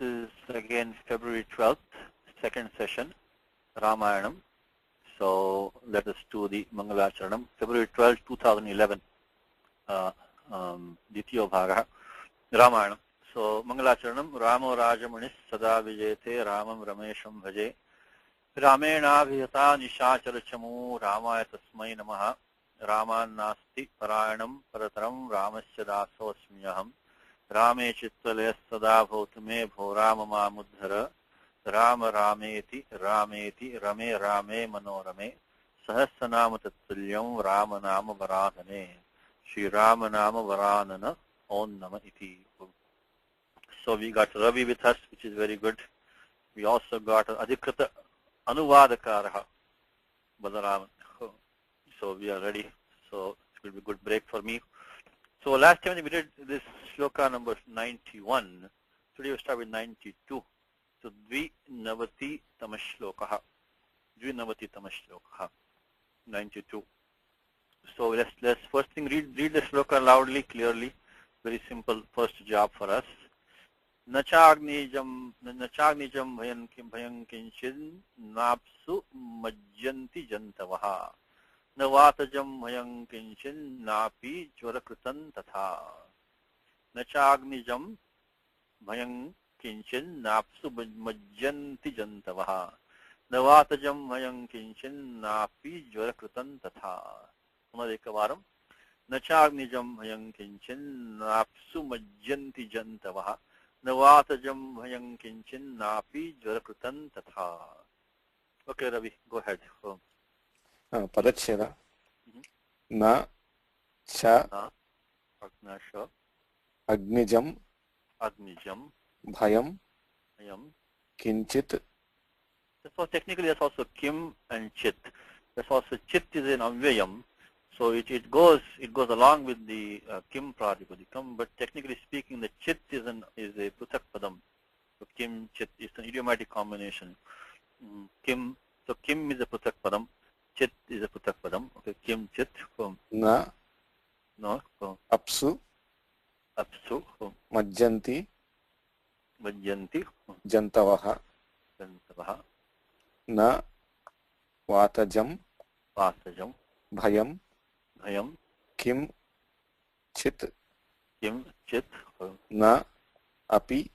is again February 12th, second session, Ramayanam. So let us do the Mangalacharanam. February 12th, 2011, Ditiyo Bhaga, Ramayanam. So Mangalacharanam, Ramo Rajamanis Sada Vijete Ramam Ramesham Bhaje Ramena Vihata Nishacharachamu Ramaya Tasmai Namaha Raman Nasti Parayanam Parataram Ramasya Dasosmyaham Rame Chittale Sada Bhautame Bhorama Mudhara Rama Rameti Rameti Rame Rame Manorame Sahasranama Tattulyam Ramanama Varadhane Shri Ramanama Varanana Om Nama Iti. So we got Ravi with us, which is very good. We also got Adhikrita Anuvadakaraha Badaraman. So we are ready. So it will be a good break for me. So last time we did this shloka number 91. Today we start with 92. So Dvinavati Tamashlokaha. Dvinavati Tamashlokaha. 92. So let's first thing read the shloka loudly, clearly. Very simple first job for us. Nachagnijam bhayan kinchin napsu majjanti jantavaha. Navatajam bhayan kinchin napi jvarakritan tatha. Nachagnijam bhayan kinchin napsu majjanti jantavaha. Navatajam bhayan kinchin napi jvarakritan tatha. Punarekavaram. Nachagnijam bhayan kinchin napsu majjanti jantavaha. Navatajam bhayam kinchin napi jvarakritan tatha. Okay, Ravi, go ahead. Padacheda. Na cha agnijam bhayam kinchit. So technically that's also kim and chit. That's also chit is in amvyayam. So it goes along with the kim pratipadikam, but technically speaking, the chit is a putak padam. So kim chit is an idiomatic combination. Kim, so kim is a putak padam, chit is a putak padam. Okay, kim chit. Na. No. Apsu. Majjanti. Jantavaha. Na. Vatajam. Bhayam. Kim chit na api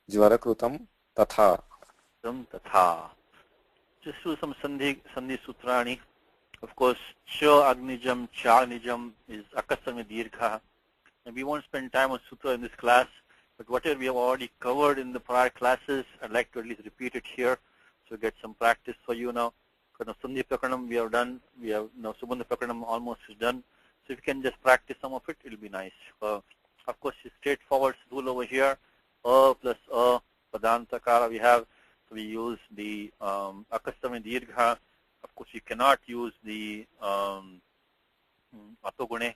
jvarakrutam tatha. Just do some sandhi sutrani. Of course, cha agnijam, cha agnijam is akasami dirgha. And we won't spend time on sutra in this class, but whatever we have already covered in the prior classes, I'd like to at least repeat it here, so get some practice for you now. Sandhi Prakaranam we have done, we have now Subandha Prakaranam almost is done. So if you can just practice some of it, it'll be nice. Of course, it's straightforward rule over here. A plus A, Padantakara we have. So we use the Akastami Dirgha. Of course, you cannot use the Atogune.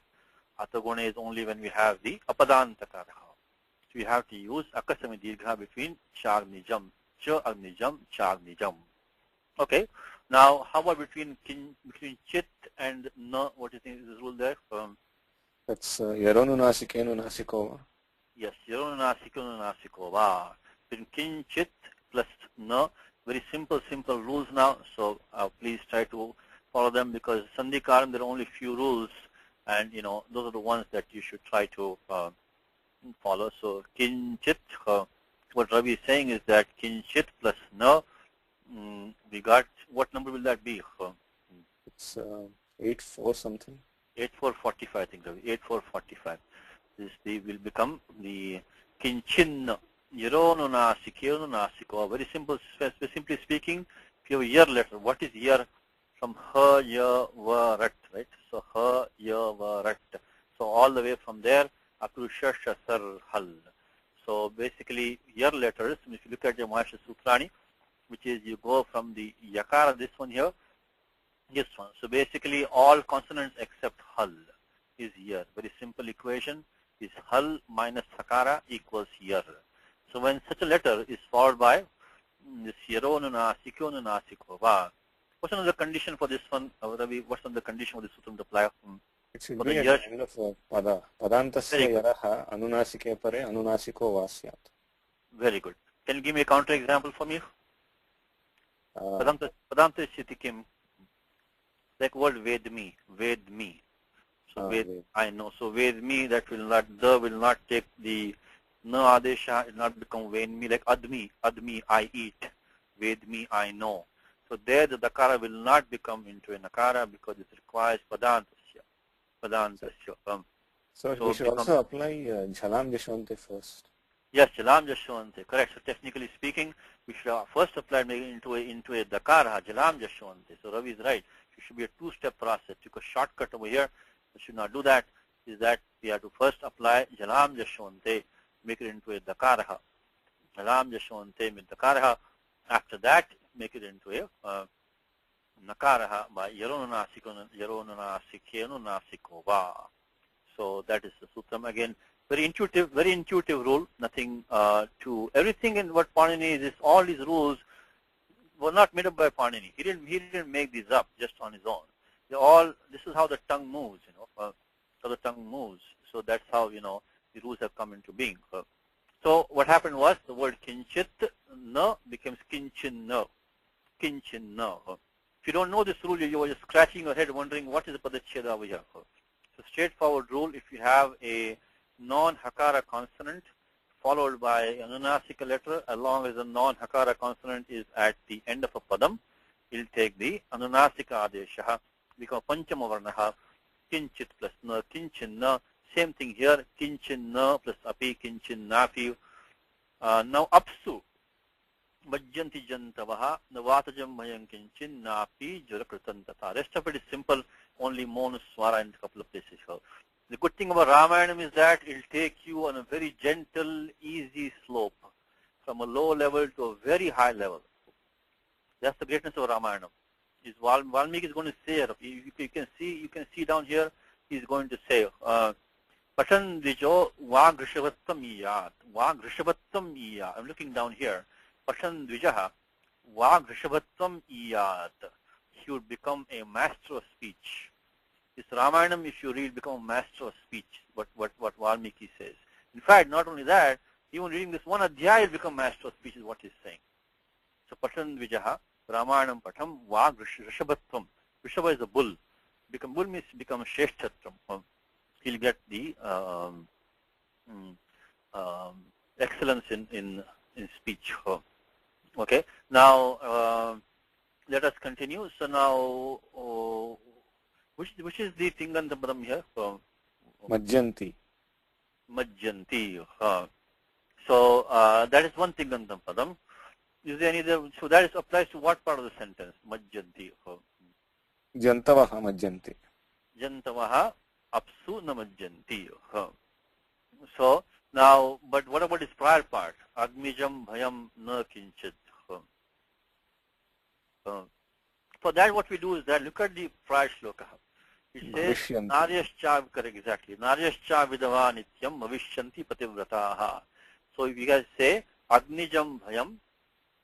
Atogune is only when we have the Apadantakara. So we have to use Akastami Dirgha between Chagnijam, Cha Agnijam, Chagnijam. Okay. Now, how about between chit and na? What do you think is the rule there? That's yaronunasike nunasikova. Yes, yaronunasike nunasikova. Between kin chit plus na, very simple rules now. So please try to follow them, because sandhikaram there are only few rules, and those are the ones that you should try to follow. So kin chit, what Ravi is saying is that kin chit plus na. We got, what number will that be? It's 84 something. 8445, I think. 8445. This will become the kinchin yaronunasiko. Very simple. Simply speaking, if you have a year letter, what is year? From ha, ya, va, rat, right? So ha, ya, va, rat. So all the way from there up to shasha, sar, hal. So basically, year letters. If you look at your Mahasha Sutrani, which is you go from the yakara, this one here, this one. So basically all consonants except hal is here. Very simple equation is hal minus hakara equals yar. So when such a letter is followed by this yaronuna, sikyonuna, sikova, what's another condition for this one, Ravi? What's another condition for this sutra to apply? It should be at the end of pada. Padantasya yaraha anunasike pare anunasiko vasyat. Very good. Can you give me a counter example for me? Padanta Shitikim. Like word Vedmi. Vedmi. So Ved, I know. So Vedmi, that will not take the Na Adesha, it will not become Vedmi, like Admi. Admi, I eat. Vedmi, I know. So there the Dakara will not become into a Nakara because it requires Padantasya. Padantasya. So we should also apply Jhalam Jashwante first. Yes, Jalam Jashwante, correct. So technically speaking, we should first apply into a Dakara, Jalam Jashwante. So Ravi is right. It should be a two-step process. Took a shortcut over here. We should not do that. Is that we have to first apply Jalam Jashwante, make it into a Dakara. Jalam Jashwante with Dakara. After that, make it into a Nakara by Yaronanasikenu Nasikova. So that is the sutram. Again, very intuitive rule. Nothing to everything in what Panini is. All these rules were not made up by Panini. He didn't make these up just on his own. They all. This is how the tongue moves. How the tongue moves. So that's how the rules have come into being. So what happened was the word kinchit na becomes kinchin na. Kinchin na. If you don't know this rule, you are just scratching your head wondering what is the padacheda over here. So straightforward rule, if you have a non-hakara consonant followed by an anunasika letter, as long as the non-hakara consonant is at the end of a padam, you'll take the anunasika adesha, become panchama varnaha, kinchit plus na, kinchin na. Same thing here, kinchin na plus api, kinchin napi. Now apsu, majjanti jantavaha, navatajam mayam kinchin napi jurakritan tata. Rest of it is simple, only monuswara in a couple of places here. The good thing about Ramayanam is that it will take you on a very gentle, easy slope from a low level to a very high level. That's the greatness of Ramayanam. Valmiki is going to say, you can see down here, he is going to say, Patan Dvijo Va Grishavattam Iyat. Va Grishavattam Iyat. I'm looking down here. Patan Dvijaha Va Grishavattam Iyat. He would become a master of speech. This Ramayanam, if you read, become a master of speech, what Valmiki says. In fact, not only that, even reading this one adhyaya, will become master of speech is what he's saying. So, Patan Dvijaha, Ramayanam Patam, Va Grishavattam. Grishava is a bull. Bull means become Sheshthatram. He'll get the excellence in speech. Okay. Now let us continue. So now, which is the Tinganta Padam here? Majjanti. Majjanti. So that is one Tinganta Padam. Is there any other? So that applies to what part of the sentence? Majjanti. Jantavaha majjanti. Jantavaha apsu namajjanti. So now, but what about its prior part? Agmijam bhayam na kinchit. For that, what we do is that look at the prior shloka. It says Naryascha, correct, exactly. Naryascha vidava nityam bhavishyanti pativrataha. So if you guys say Agnijam bhayam,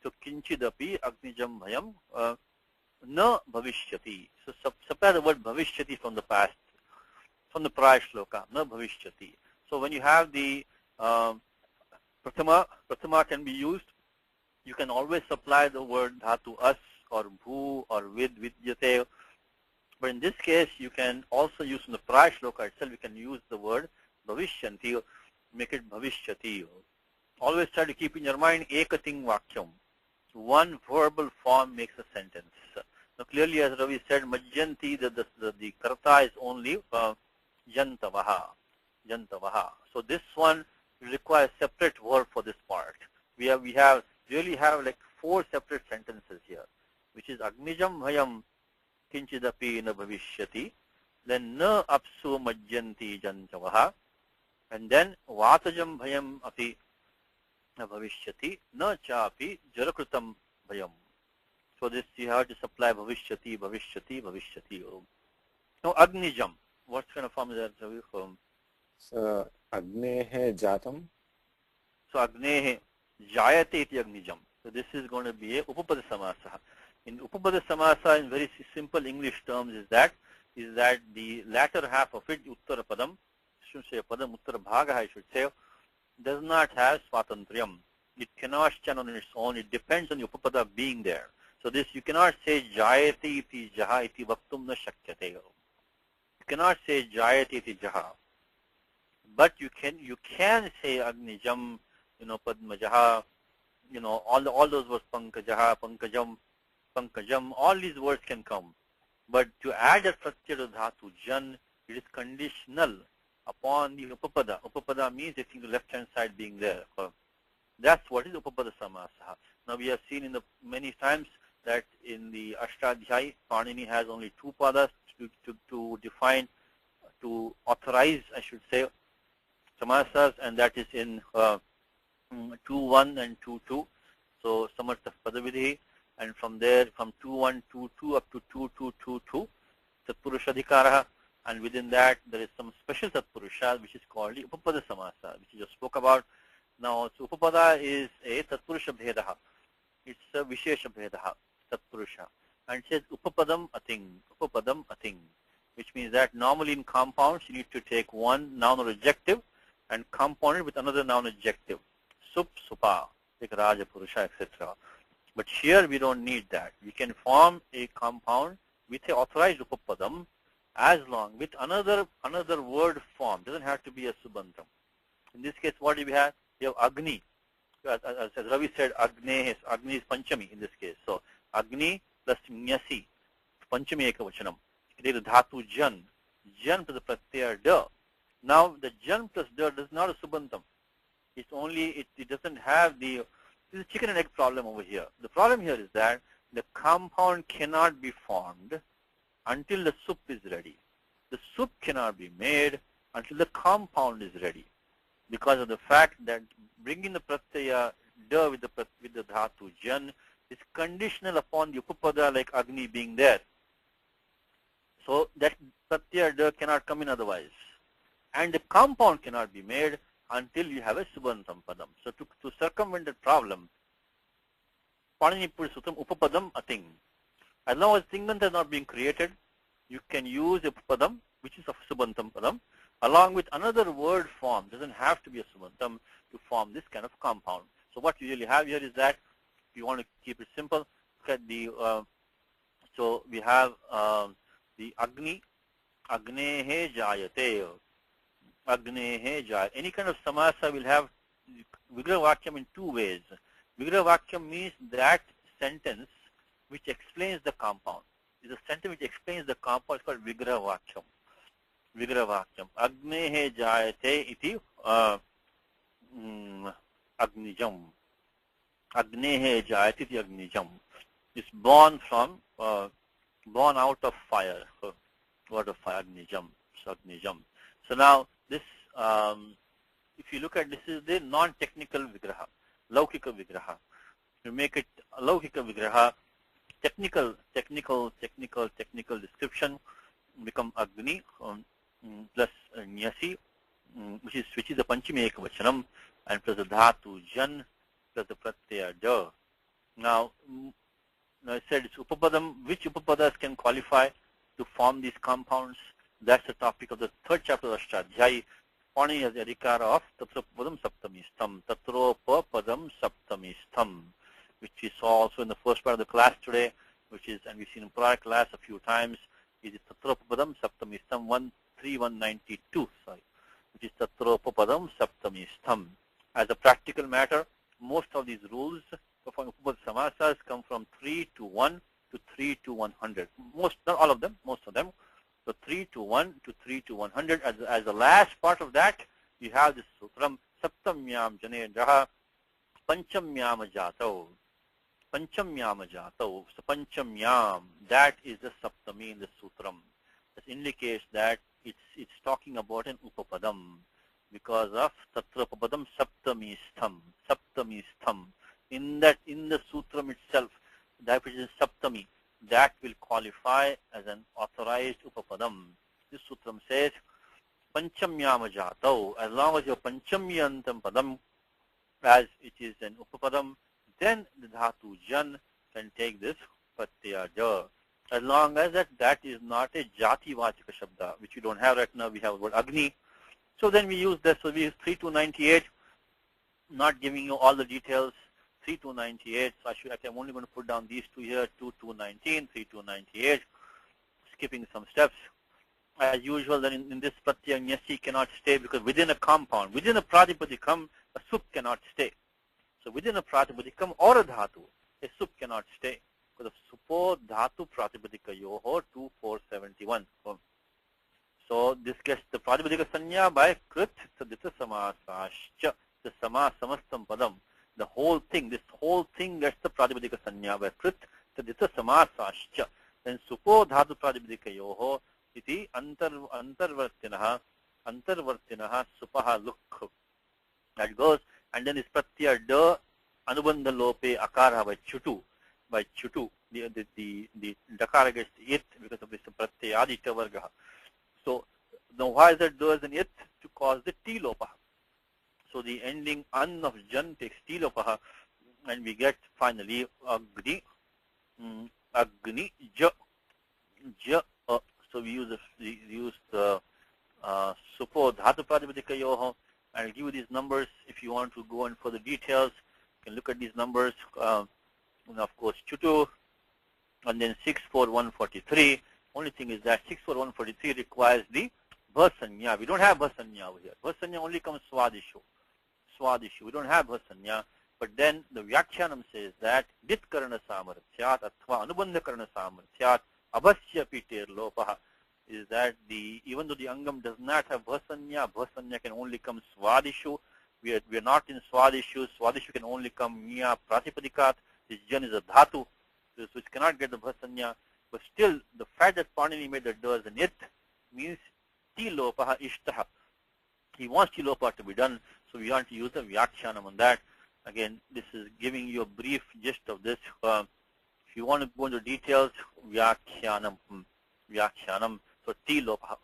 so kinchidapi Agnijam bhayam na bhavishyati. So supply the word bhavishyati from the past, from the prior shloka, na bhavishyati. So when you have the prathama can be used. You can always supply the word dhatu us or bhu or vidyate. But in this case, you can also use in the prior shloka itself, you can use the word bhavishyanti, make it bhavishyati. Always try to keep in your mind ekating vakyam. One verbal form makes a sentence. Now clearly, as Ravi said, majjanti, the karta is only jantavaha. Jantavaha. So this one requires separate verb for this part. We really have like 4 separate sentences here, which is Agnijam bhayam kinchidapi na bhavishyati, then na apsu majjanti jantavaha, and then vatajam bhayam api na bhavishyati, na chapi jarakrutam bhayam. So this you have to supply bhavishyati, bhavishyati, bhavishyati. Now Agnijam, what kind of form is that? So Agnehe Jatam. So Agnehe Jayate iti Agnijam. So this is going to be a Upapada Samasa. In Upapada Samasa, in very simple English terms, is that the latter half of it, Uttara Padam, should say Padam, Uttara Bhaga, I should say, does not have Swatantriyam. It cannot stand on its own. It depends on the upapada being there. So this, you cannot say jayate iti jaha iti vaktum na shakyate. You cannot say jayate iti jaha. But you can say agnijam, padmajaha, all those words, pankajaha, pankajam, all these words can come. But to add a pratyaya to dhatu jan, it is conditional upon the upapada. Upapada means the thing, the left-hand side being there. That's what is upapada samasa. Now we have seen in the many times that in the Ashtadhyayi, Panini has only two padas to define, to authorize, I should say, samasas, and that is in 2.1 and 2.2. So samartha padavidhi, and from there, from 2.1, 2.2 up to 2.2, tatpurushadhikaraha, and within that there is some special tatpurusha which is called the upapada samasa, which we just spoke about. Now, so upapada is a tatpurusha bhedaha. It's a vishesha bhedaha, tatpurusha. And it says upapadam ating, which means that normally in compounds you need to take one noun or adjective and compound it with another noun adjective. Sup, supa, like raja, purusha, etc. But here we don't need that. We can form a compound with a authorized upapadam as long with another word form. Doesn't have to be a subantam. In this case, what do we have? We have agni. As Ravi said, agni is panchami in this case. So agni plus nyasi, panchami ekavachanam. It is dhatu jan. Jan plus the pratyaya da. Now the jan plus da is not a subantam. It's only, it doesn't have the, this is chicken and egg problem over here. The problem here is that the compound cannot be formed until the soup is ready. The soup cannot be made until the compound is ready, because of the fact that bringing the pratyaya da with the dhatu jan is conditional upon the upapada like agni being there. So that pratyaya da cannot come in otherwise. And the compound cannot be made until you have a subantam padam. So to circumvent the problem, Panini puts upapadam ating. As long as tingant has not been created, you can use a upapadam, which is a subantam padam, along with another word form. Doesn't have to be a subantam to form this kind of compound. So what you really have here is that, if you want to keep it simple, look at the, so we have the agni, agnehe jayate, agnehe jayate. Any kind of samasa will have vigraha vakyam in two ways. Vigraha vakyam means that sentence which explains the compound. It's a sentence which explains the compound. It's called vigraha vakyam. Vigraha vakyam. Agnehe jayate iti agnijam. Agnehe jayate iti agnijam. It's born out of fire. Word of fire, agnijam. So agnijam. So now this, if you look at this, is the non-technical vigraha, laukika vigraha. You make it a laukika vigraha, technical description become agni plus nyasi, which is the panchami ekavachanam, and plus the dhatu jan plus the pratyaya da. Now I said it's upapadam. Which upapadas can qualify to form these compounds? That's the topic of the third chapter of Ashtadhyayi. Panini has the adhikara of tatropadam saptamistham, tatropadam saptamistham, which we saw also in the first part of the class today, which is, and we've seen in prior class a few times, is tatropadam saptamistham 13192, which is tatropadam saptamistham. As a practical matter, most of these rules for upapada samasas come from 3 to 1 to 3 to 100. Most, not all of them, most of them. So 3 to 1 to 3 to 100. As the last part of that, you have this sutram, saptamyam janedraha, panchamyam jatau. Panchamyam jatau. So panchamyam, that is the saptami in the sutram. This indicates that it's talking about an upapadam, because of tatra upapadam saptamistham. Saptamistham. In the sutram itself, that which is saptami, that will qualify as an authorized upapadam. This sutram says, panchamyam jatau. As long as your panchamyantam padam, as it is an upapadam, then the dhatu jan can take this pratyaya da. As long as that is not a jati vachika shabda, which we don't have right now. We have the word agni. So then we use this. So we use 3298. not giving you all the details. 3 to 98. So I'm only going to put down these two here. 2 to 19, 3 to 98. Skipping some steps. As usual, then in this pratyaya, nyasi cannot stay because within a compound, within a pratipadikam, a sup cannot stay. So within a pratipadikam or a dhatu, a sup cannot stay. Because of supo dhatu pratipadika yoho 2471. So this gets the pratipadika sanya by krit sadita samasascha. The sama samastam padam. The whole thing, this whole thing gets the pratipadika sanya by krit sadita samasascha. Then supo dhatu pratipadika yoho iti antarvartinaha supaha lukh. That goes, and then is pratyaya da anubandha lope akara by chutu. By chutu, the dakara gets it because of this pratyaya adita varga. So now why is that does an it? To cause the t lopaha. So the ending an of jan takes t lopaha, and we get finally agni ja. So we use the supo dhatu pratipadika yoho. I'll give you these numbers if you want to go in for the details. You can look at these numbers. And of course, chutu, and then 64143. Only thing is that 64143 requires the bhasanya. We don't have bhasanya over here. Bhasanya only comes swadishu. We don't have bhasanya. But then the Vyakhyanam says that dit karana samarthyat athva anubandha karana samarthyat abhasya piter lopaha is that even though the angam does not have bhasanya can only come swadishu. We are not in swadishu. Swadishu can only come niya pratipadikaat. This jan is a dhatu, which cannot get the bhasanya. But still, the fact that Panini made the does an it means ti lopaha ishtaha. He wants ti lopaha to be done, so we want to use the Vyakhyanam on that. Again, this is giving you a brief gist of this. If you want to go into details, Vyakhyanam. So ti lopaha.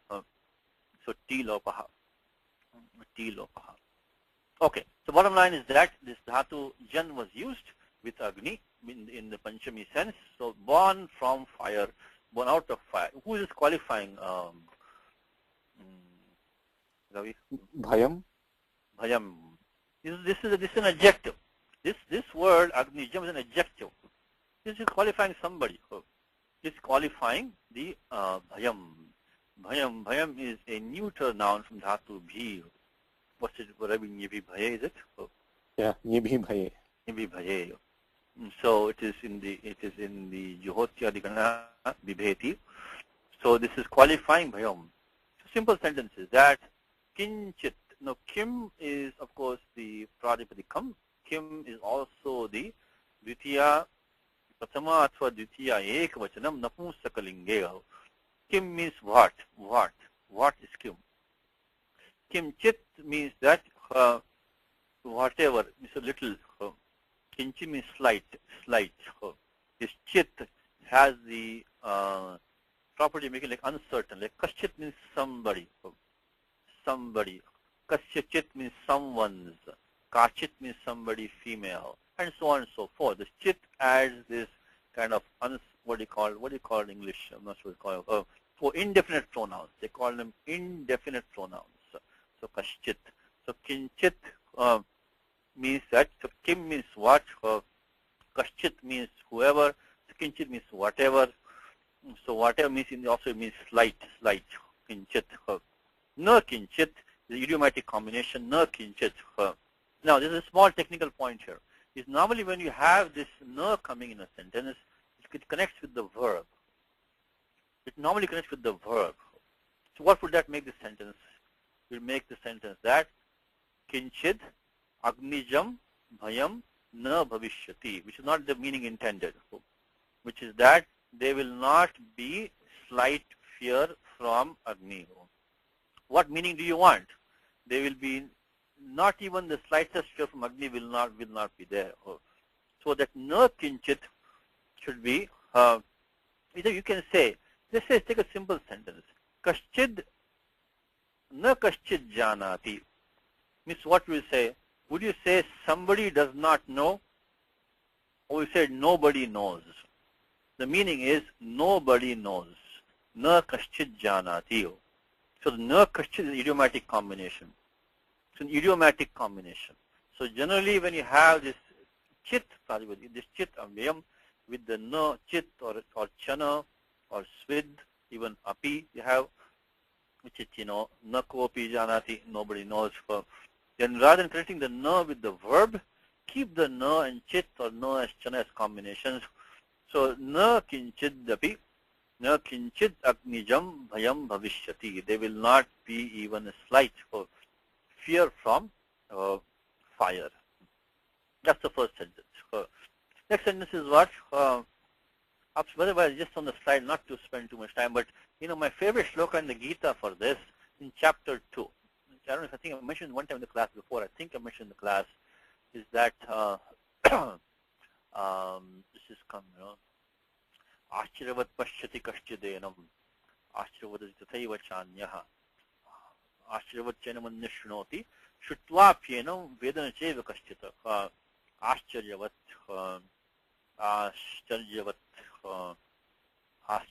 Okay. So bottom line is that this dhatu jan was used with Agni in the Panchami sense. So born from fire, born out of fire. Who is qualifying? Ravi? Bhayam. This is an adjective. This word Agnijam is an adjective. This is qualifying somebody. It's qualifying the bhayam. Bhayam is a neuter noun from dhatu bhi. What's it? Ravi, nibhi bhaye is it? Yeah, nibhi bhaye. So it is in the Juhotya Adhikana Vibheti. So this is qualifying bhayam. So simple sentences that kinchit. Now kim is of course the pratipadikam. Kim is also the dvitiya prathama athva dvitiya ekvachanam napumsakalinge. Kim means what? What is kim? Kimchit means that whatever, means a little. Kinchi means slight. This chit has the property making like uncertain. Like kaschit means somebody. Kasya chit means someone's. Kachit means somebody female, and so on and so forth. The chit adds this kind of what do you call in English? I'm not sure what it's called. For indefinite pronouns, they call them indefinite pronouns. So kaschit. So kinchit means that. So kim means what? Kaschit means whoever. So kinchit means whatever. So whatever means also means slight. Kinchit. Na kinchit is the idiomatic combination. Na kinchit. Now this is a small technical point here. Is normally when you have this na coming in a sentence, it connects with the verb. It normally connects with the verb. So what would that make the sentence? It will make the sentence that kinchid agnijam bhayam na bhavishyati, which is not the meaning intended, which is that there will not be slight fear from Agni. What meaning do you want? There will be not even the slightest fear from Agni will not be there. So that na kinchit should be, either you can say, let's say take a simple sentence. Kaschid na kaschid janati. Means what will you say? Would you say somebody does not know? Or you said nobody knows? The meaning is nobody knows. Na kaschid janati. So the na kaschid is an idiomatic combination. It's an idiomatic combination. So generally when you have this chit, this chit avyam with the na, chit or chana or svid, even api you have, which is, na kopi janati, nobody knows. Then rather than connecting the na with the verb, keep the na and chit or na as chana as combinations. So na kinchidapi, na kinchid agnijam bhayam bhavishyati. There will not be even a slight fear from fire. That's the first sentence. Next sentence is what? Otherwise, just on the slide, not to spend too much time, but my favorite shloka in the Gita for this, in chapter 2. I don't know if I think I mentioned one time in the class before. I think I mentioned in the class is that this is come, Ashchiryavat pashyati kashchidenam, Ashchiryavat tathaiva chanyaha, Ashchiryavat chainam annashnoti, Shutvapyenam vedana cheva kashchita, Ashchiryavat, Ashchiryavat,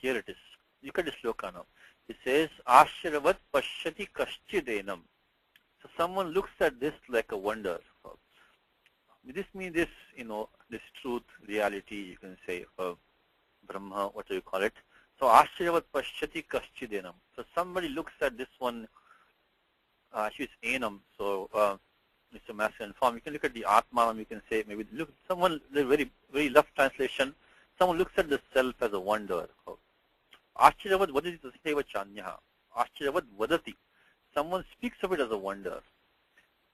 here it is. Look at this shloka now. It says, Ashchiryavat pashyati kashchidenam. So someone looks at this like a wonder. This means this, this truth, reality, you can say, Brahma, what do you call it? So, Ashchiryavat pashyati kashchidenam. So, somebody looks at this one, she's enam, so it's a masculine form. You can look at the Atmanam, you can say, maybe look, someone, the very, very rough translation, someone looks at the self as a wonder. Ashchiryavat vadati tasaiva chanyaha. Ashchiryavat vadati. Someone speaks of it as a wonder.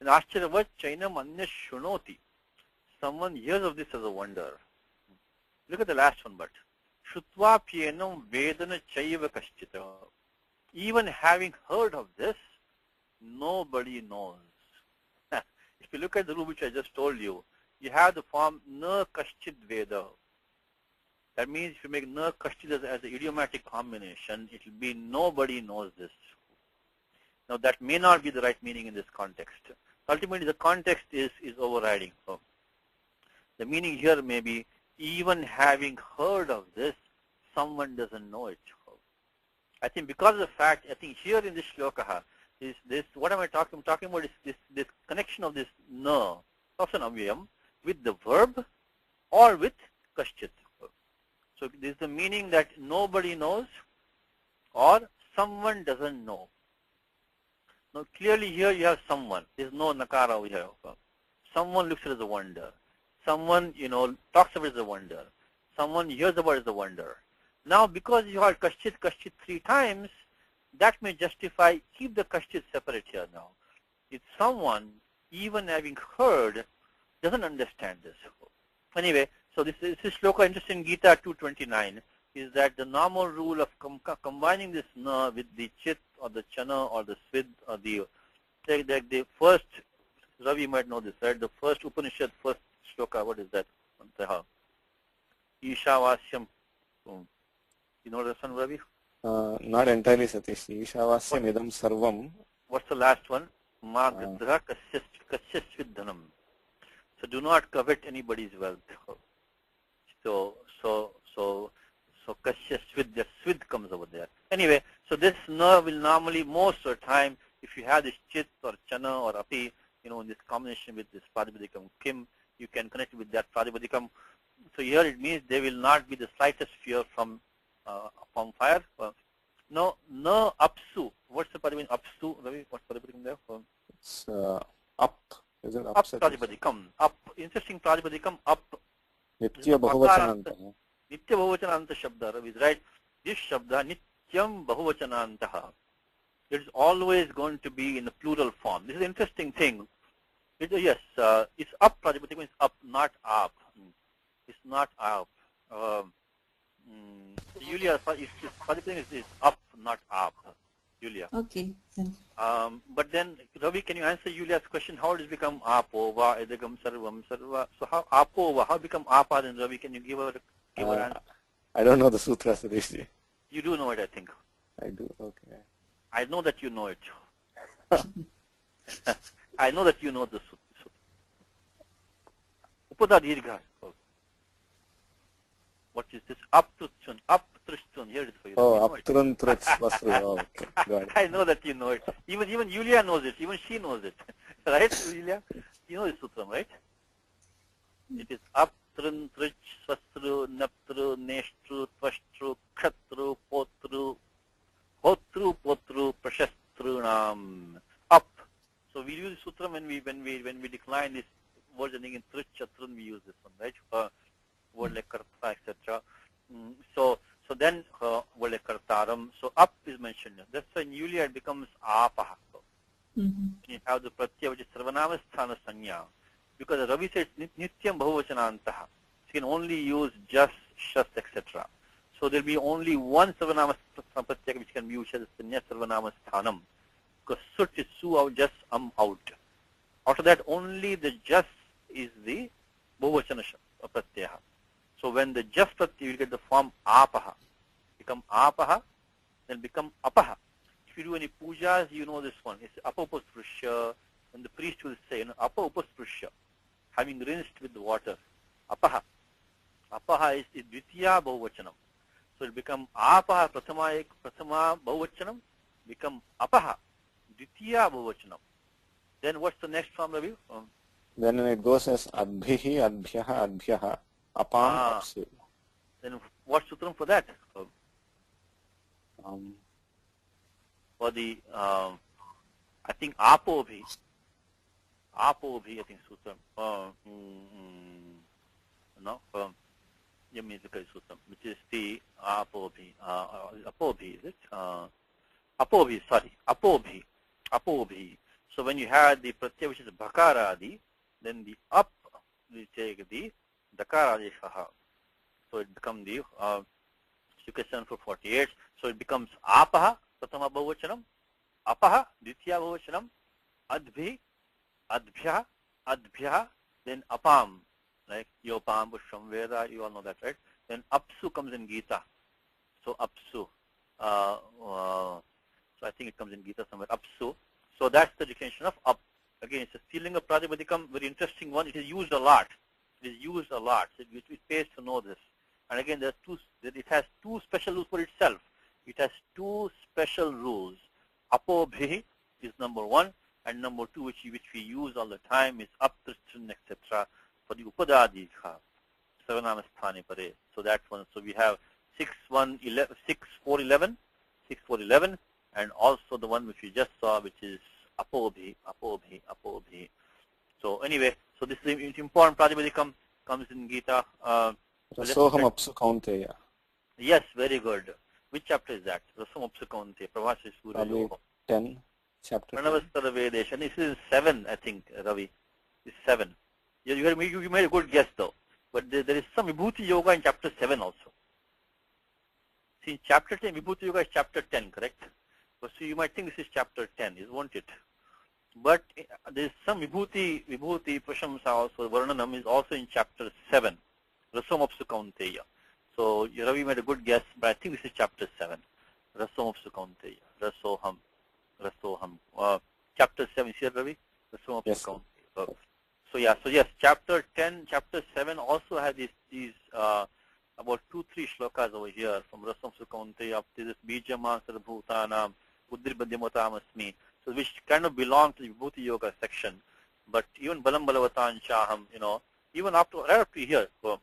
And Ashchiryavat chainam annashnoti. Someone hears of this as a wonder. Look at the last one, but. Shutvapyenam vedana chaiva kashchita. Even having heard of this, nobody knows. If you look at the rule which I just told you, you have the form na kashchit veda. That means if you make na kashchit as an idiomatic combination, it will be nobody knows this. Now that may not be the right meaning in this context. Ultimately the context is overriding. So the meaning here may be even having heard of this, someone doesn't know it. I think because of the fact, I think here in this shloka is this, what am I talking? I'm talking about is this connection of this na, of an avyam, with the verb or with kashchit. So this is the meaning that nobody knows or someone doesn't know. Now clearly here you have someone. There's no nakara over here. Someone looks at it as a wonder. Someone, talks about it as a wonder. Someone hears about it as a wonder. Now, because you have kashchit 3 times, that may justify, keep the kashchit separate here now. It's someone, even having heard, doesn't understand this. Anyway, so this shloka interesting in Gita 2:29 is that the normal rule of combining this na with the chit or the chana or the svid or the first, Ravi might know this, right? The first Upanishad, first shloka, what is that? Ishavasyam. You know this one, Ravi? Not entirely, Satish. Ishavasyam idam sarvam. What's the last one? Ma gadra kasyasvidhanam. So do not covet anybody's wealth. So kasyasvid, the swid comes over there. Anyway, so this na will normally, most of the time, if you have this chit or chana or api, in this combination with this pradipadikam kim, you can connect with that pradipadikam. So here it means there will not be the slightest fear from fire. No apsu. What's the pradipadikam apsu? Ravi, what's the pradipadikam there? It's up. Is it up? Up pradipadikam. Up. Interesting pradipadikam up. Nitya bahuvachananta. Nitya bahuvachananta shabda. Ravi is right. This shabda nityam bahuvachanantaha. It is always going to be in the plural form. This is an interesting thing. Yes, it's up pradipadikam. It's up, not up. It's not up. Julia, pradipadikam is up, not up. Julia. Okay. But then, Ravi, can you answer Julia's question? How does it become apova, edagam sarvam, sarva? So how apova, how become apa then, Ravi? Can you give her answer? I don't know the sutra, Sadishji. You do know it, I think. I do, okay. I know that you know it. I know that you know the sutra. Upada dirgha. What is this? Aptrutsun. Aptrutsun. Here it is for you. Oh, Aptrun Truch Vasru. Oh, okay. Got it. I know that you know it. Even Yulia knows it. Even she knows it. Right, Yulia? You know this sutram, right? It is Aptrun Truch Vasru Naptru Neshtru Tvashtru Khatru Potru Hotru Potru Prashastrunam. Up. So we use sutram when we decline this word in Truch Chatrun, we use this one, right? Word like karta, etc. So then word like kartaram. So up is mentioned. That's why in Yulia it becomes apaha. When you have the pratyaya which is sarvanama sthana sanya. Because Ravi says nityam bahuvachanantaha. So you can only use just, shas, etc. So there will be only one sarvanama pratyaya which can be used as sanya sarvanama sthanam. Because sut is su out, just out. After that only the just is the bahuvachana pratyaya. So when the just pratyaya will get the form apaha, become apaha, then become apaha. If you do any pujas, you know this one. It's apaupasprushya, and the priest will say, apaupasprushya, having rinsed with the water. Apaha. Apaha is dvitiya bahuvachanam. So it become apaha prathama bahuvachanam, become apaha, dvitiya bahuvachanam. Then what's the next form, Ravi? Then it goes as adbhihi, adbhyaha, adbhyaha. Apam, apsu. Then what sutram for that? For the, I think apobhi. Apobhi, I think sutram. No, Yamizika sutram, which is the apobhi. Apobhi, is it? Apobhi, sorry. Apobhi. Apobhi. So when you have the pratyaya which is bhakaradi, then the up will take the Dakarajishaha. So it becomes the Sukha 48. So it becomes Apaha, Pratama Bahuvachanam, Apaha, Ditya Bahuvachanam, Adbhi, Adbhya, Adbhya, then Apam, like Yopam, Pusham, Veda, you all know that, right? Then Apsu comes in Gita. So Apsu. So I think it comes in Gita somewhere, Apsu. So that's the declension of up. Again, it's a Stilinga Pratipadikam, very interesting one. It is used a lot. It is used a lot. So it pays to know this. And again, it has two special rules for itself. It has two special rules. Apobhi is number one, and number two, which we use all the time, is aptrichan, etc. for the upadadikha, sarvanama sthani pare. So that's one. So we have 6.4.11, and also the one which we just saw, which is apobhi. So anyway, so this is important. Pratipadikam comes in Gita. Rasoham apsu kaunteya. Yes, very good. Which chapter is that? Rasoham apsu kaunteya. Pravasi Surya. 10, chapter 10. Pranavastara Vedesh. And this is 7, I think, Ravi. It's 7. You made a good guess, though. But there is some Vibhuti Yoga in chapter 7 also. See, in chapter 10, Vibhuti Yoga is chapter 10, correct? So you might think this is chapter 10, won't it? But there is some Vibhuti Prashamsa also, Varnanam is also in chapter 7, Rasomapsu Kaunteya. So Ravi made a good guess, but I think this is chapter 7, Rasomapsu Kaunteya, Rasoham. Chapter 7, see Ravi? Rasomapsu Kaunteya. So yes, chapter 10, chapter 7 also have these about 2-3 shlokas over here from Rasomapsu Kaunteya up to this Bijama Sarabhutanam, Uddribadhyamatam so which kind of belong to the Vibhuti Yoga section. But even Balam Balavatan Shaham, even right up to here. So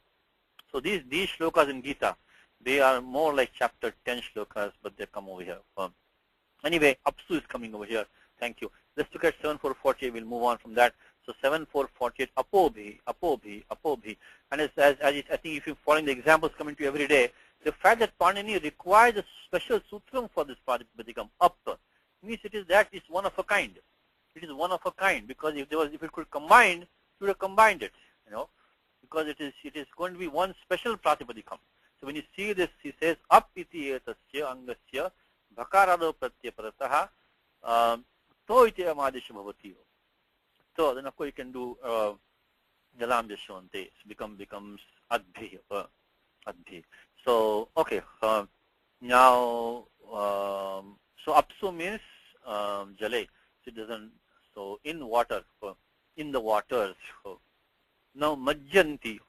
these shlokas in Gita, they are more like chapter 10 shlokas, but they come over here. Anyway, Apsu is coming over here. Thank you. Let's look at 7.4.48. We'll move on from that. So 7.4.48, Apobhi. And as I think if you're following the examples coming to you every day, the fact that Panini requires a special sutram for this Pratipadikam, up, means it's one of a kind. It is one of a kind because if it could combine, it would have combined it, because it is going to be one special Pratipadikam. So when you see this, he says up iti etasya angasya bhakarado pratyaparasaha to iti amadisha bhavati. So then of course you can do jalam jashvante. It becomes adbhi. So okay, now so apsu means jale. So it doesn't. So in water, in the waters. Now majjanti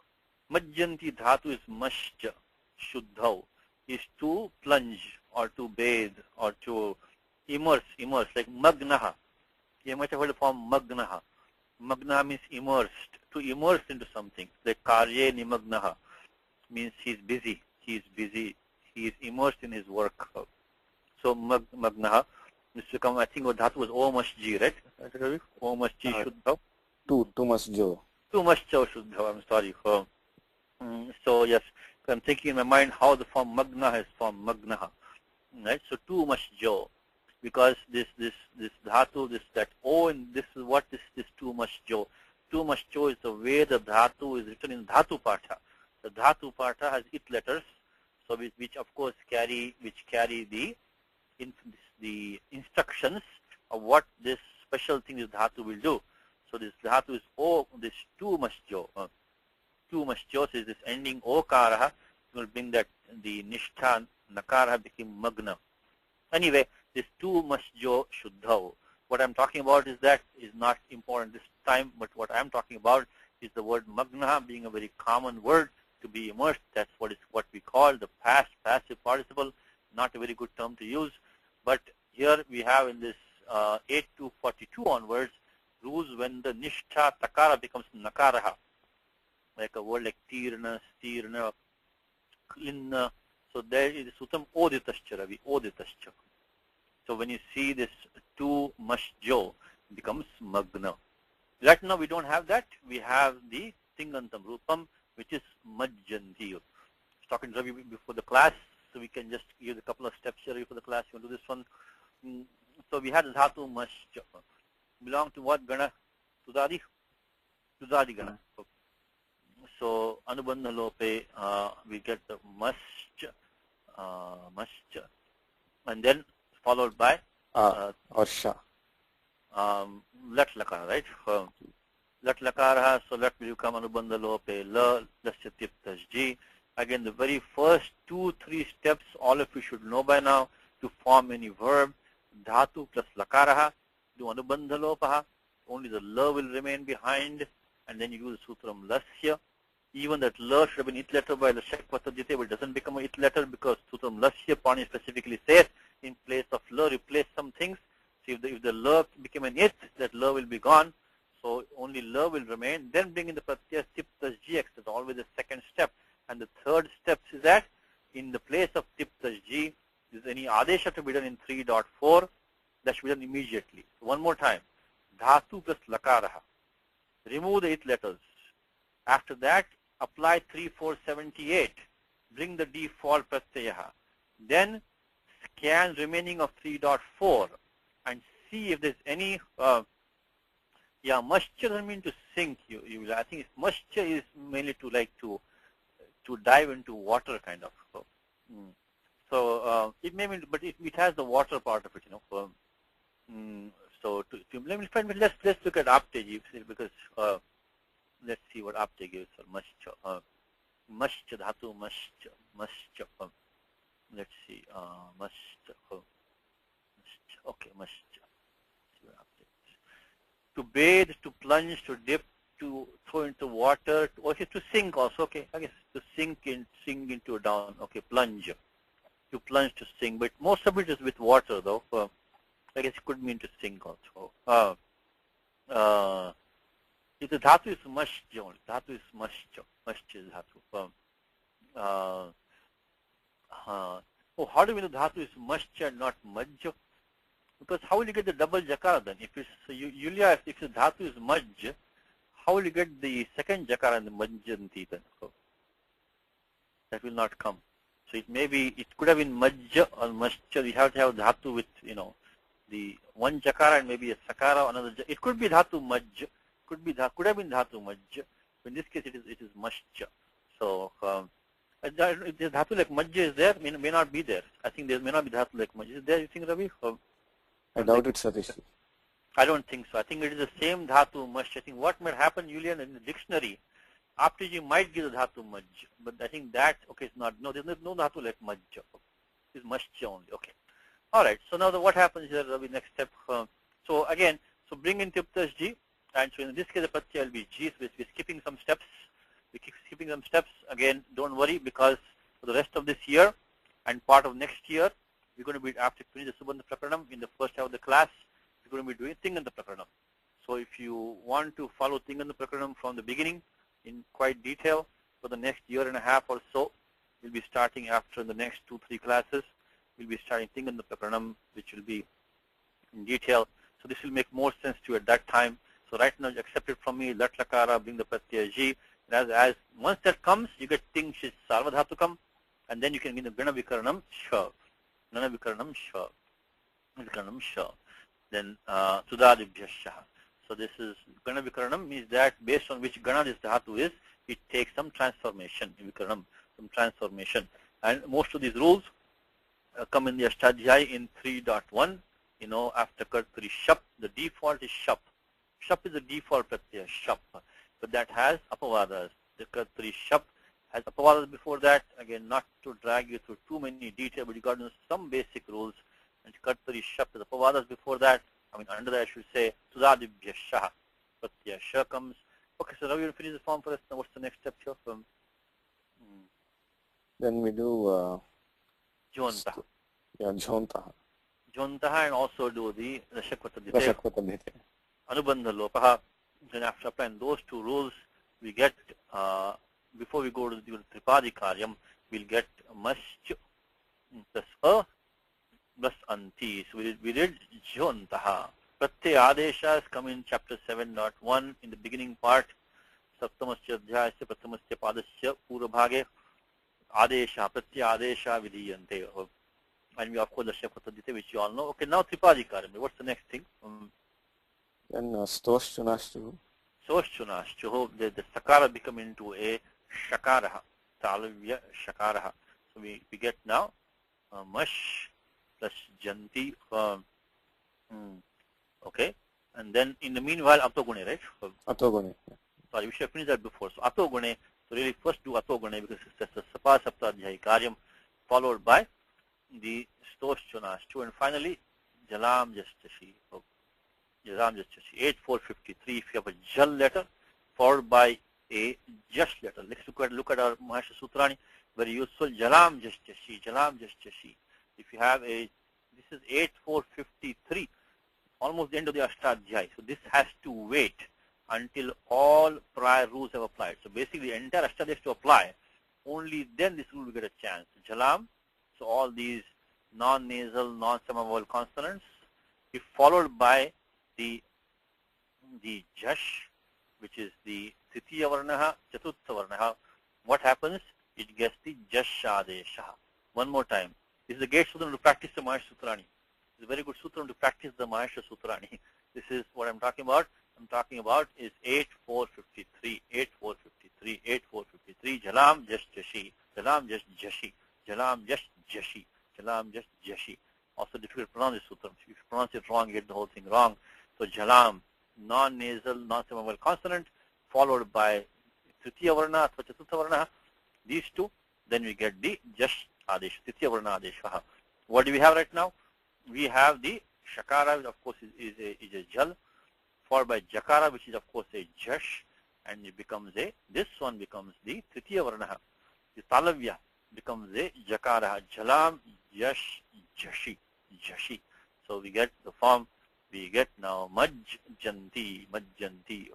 dhatu is mashja. shuddhau is to plunge or to bathe or to immerse, like magnaha. You might have heard the form magnaha. Magna means immersed, to immerse into something. Like karye nimagnaha means he's busy, he is immersed in his work. So magnaha needs to come, I think what dhatu was omasji, right? Omasji shuddhau. Too much jo. Too much shuddhau, I'm sorry. So yes, I'm thinking in my mind how the form magna is formed magnaha. Right? So too much jo. Because this dhatu, that O, and this is what this too much jo. Too much jo is the way the dhatu is written in dhatu partha. The dhatu partha has it letters, so which of course carry the instructions of what this special thing this dhatu will do. So this dhatu is O, this too much jo. Too much jo is this ending okaraha will bring that the nishtha nakara became magna. Anyway, this too much jo shuddhau. What I'm talking about is that is not important this time, but what I'm talking about is the word magna being a very common word to be immersed. That's what we call the past passive participle, not a very good term to use. But here we have in this 8 to 42 onwards rules when the nishtha takara becomes nakaraha, like a word like tirna, stirna, klinna. So there is sutam oditascha, Ravi, oditascha. So when you see this too much jo becomes magna. Right now we don't have that. We have the tingantam rupam, which is majjanti. I was talking to Ravi before the class, so we can just give a couple of steps here for the class. You want to do this one? So we had dhatu mascha. Belong to what gana? Tudadi? Tudadi gana. So anubandha lope, we get the mascha, and then followed by Arsha. Lat lakara, right? Lat lakara, so let will come anubandha lope, la, lasya tiptajji. Again, the very first 2-3 steps, all of you should know by now, to form any verb. Dhatu plus lakaraha, do anubandha lopaha, only the la will remain behind, and then you use sutram lasya. Even that la should have been it letter by the shak patajite, but it doesn't become a it letter because sutram lasya, Pani specifically says, in place of la, replace some things. So if the la became an it, that la will be gone. So only la will remain. Then bring in the pratyaya tip plus gx. That's always the second step. And the third step is that in the place of tip plus g, is any adesha to be done in 3.4. That should be done immediately. So one more time. Dhatu plus lakaraha. Remove the it letters. After that, apply 3.4.78. Bring the default pratyaha. Then scan remaining of 3.4 and see if there's any mushcha doesn't mean to sink. I think mushcha is mainly to dive into water kind of. So it may mean, but it has the water part of it, So let's look at apte because let's see what apte gives for mushcha. Mushcha dhatu mushcha. Let's see, mushcha. Okay, mushcha. To bathe, to plunge, to dip, to throw into water, to sink also. Okay, I guess to sink into down. Okay, plunge. To plunge, to sink, but most of it is with water though. I guess it could mean to sink also. If the dhatu is mushcha only, dhatu is mushcha. Mushcha is dhatu. How do we know dhatu is mushcha and not majja? Because how will you get the double jakara then? If it's Yulia, if the dhatu is majja, how will you get the second jakara and the majjanti then? That will not come. So it could have been majja or mushcha. You have to have dhatu with the one jakara and maybe a sakara, another. It could be dhatu majja. Could have been dhatu majja. In this case, it is mushcha. So if the dhatu like majja is there, may not be there. I think there may not be dhatu like majja. Is there? You think, Ravi? I doubt it, Satish. I don't think so. I think it is the same dhatu mushcha. I think what might happen, Julian, in the dictionary, after you might give the dhatu majja, but I think that it's not. No, there's no dhatu like majja. It's mushcha only. Okay. All right. So now what happens here, Ravi? Next step. So again, bring in tip plus g. And so in this case, the pratyaya will be G. So we're skipping some steps. We keep skipping some steps. Again, don't worry because For the rest of this year and part of next year, we're going to be, after finish the Subandha Prakaranam, in the first half of the class, we're going to be doing Tinganda Prakaranam. So if you want to follow Tinganda Prakaranam from the beginning in quite detail for the next year and a half or so, we'll be starting after the next 2-3 classes. We'll be starting Tinganda Prakaranam, which will be in detail. So this will make more sense to you at that time. So right now, accept it from me, Lat Lakara, bring the Pratyaya Ji. As once that comes, you get Ting Shit Sarvadhatukam, and then you can get the Gana Vikaranam Sha. Gana Vikaranam Sha. Vikaranam Sha. Then Sudadibhya Shah. So this is Gana Vikaranam means that based on which Gana this Dhatu is, it takes some transformation in Vikaranam, some transformation. And most of these rules come in the Ashtadhyaya in 3.1. You know, after Kartari Shap, the default is Shap. Shap is the default Pratyaya, Shap. But that has apavadas. The Kartari Shap has apavadas before that. Again, not to drag you through too many details, but you got to know some basic rules. And Kartari Shap has apavadas before that. I mean, under that I should say, Sudadibhya Shah. Pratyaya Shah comes. Okay, so now we'll finish the form for us. Now what's the next step here? Then we do Jhontaha. Yeah, Jhontaha. Jhontaha, and also do the Rashakvatadite. Rashakvatadite. Anubandha Lopaha. Then after applying those two rules, we get, before we go to the Tripadi Karyam, we'll get Masch plus A plus Anti. So we did Jhontaha. Pratyaya Adeshas come in chapter 7.1 in the beginning part. Saptamasya Adhyayasya Prathamasya Padasya Purabhage Adesha Pratyaya Adesha Vidiyante. And we of course the Shakvatadite, which you all know. Okay, now Tripadi Karyam. What's the next thing? Then Stoshchunashchu. Stoshchunashchu. The Sakara become into a Shakaraha. Talavya Shakaraha. So we get now Mash plus Janti. Okay. And then in the meanwhile, Atogune, right? Atogune. Sorry, we should have finished that before. So Atogune. So really first do Atogune because it's the Sapa Saptadhyaya Karyam, followed by the Stoshchunashchu, and finally Jalam Jastashi. Jalam Jastashi. 8453. If you have a Jal letter followed by a Jash letter. Let's look at our Mahasha Sutrani. Very useful. Jalam Jastashi. Jalam Jastashi. If you have a, this is 8453. Almost the end of the Ashtadhyaya. So this has to wait until all prior rules have applied. So basically the entire Ashtadhyaya has to apply. Only then this rule will get a chance. Jalam, so all these non-nasal, non-semivowel consonants, if followed by the Jash, which is the Tritiya Varnaha, Chatutha Varnaha, what happens? It gets the Jashadesha. One more time. This is a great sutram to practice the Mahasha Sutrani. It's a very good sutram to practice the Mahasha Sutrani. This is what I'm talking about. I'm talking about is 8453, 8453, 8453. Jalam Jash Jashi, Jalam Jash Jashi, Jalam Jash Jashi, Jalam Jash Jashi. Also difficult to pronounce this sutram. If you pronounce it wrong, you get the whole thing wrong. So Jalam, non-nasal, non-semivowel consonant, followed by Tritiya Varna, Chatutha Varna. These two, then we get the Jash Adesh, Tritiya Varna Adesh. What do we have right now? We have the Shakara, which of course is a Jal, followed by Jakara, which is of course a Jash, and it becomes this one becomes the Tritiya Varna. The Talavya becomes a Jakara, Jalam, Jash, Jashi, Jashi. So we get the form, we get now Majjanti, Majjanti,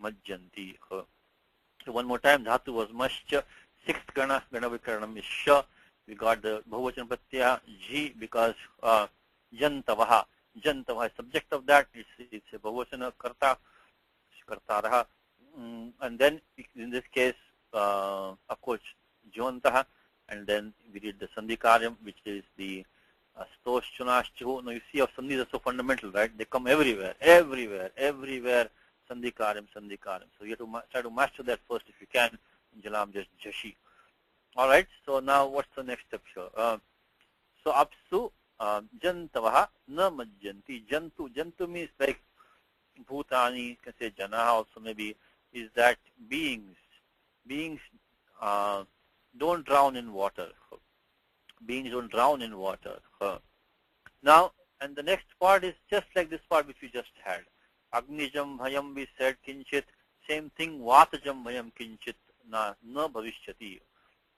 Majjanti. So one more time, Dhatu was Maschya, sixth Gana, Gana Vikaranam is Sha. We got the Bahuvachan Pratyaya, Ji, because Jantavaha. Jantavaha is subject of that. It's a Bahuvachana Karta, Kartaraha. And then in this case, of course, Jhontaha. And then we did the Sandhi Karyam, which is the Stoshchunashchu. Now you see how Sandhis are so fundamental, right? They come everywhere, everywhere, everywhere. Sandhi Karyam, Sandhi Karyam. So you have to try to master that first if you can. Jalam just Jashi. All right. So now what's the next step here? So Apsu Jantavaha na Majjanti. Jantu means like Bhutani, you can say Janaha also maybe, is that beings don't drown in water. Beings don't drown in water. Now, and the next part is just like this part which we just had. Agnijam Bhayam we said Kinchit. Same thing, Vatajam Bhayam Kinchit na Bhavishyati.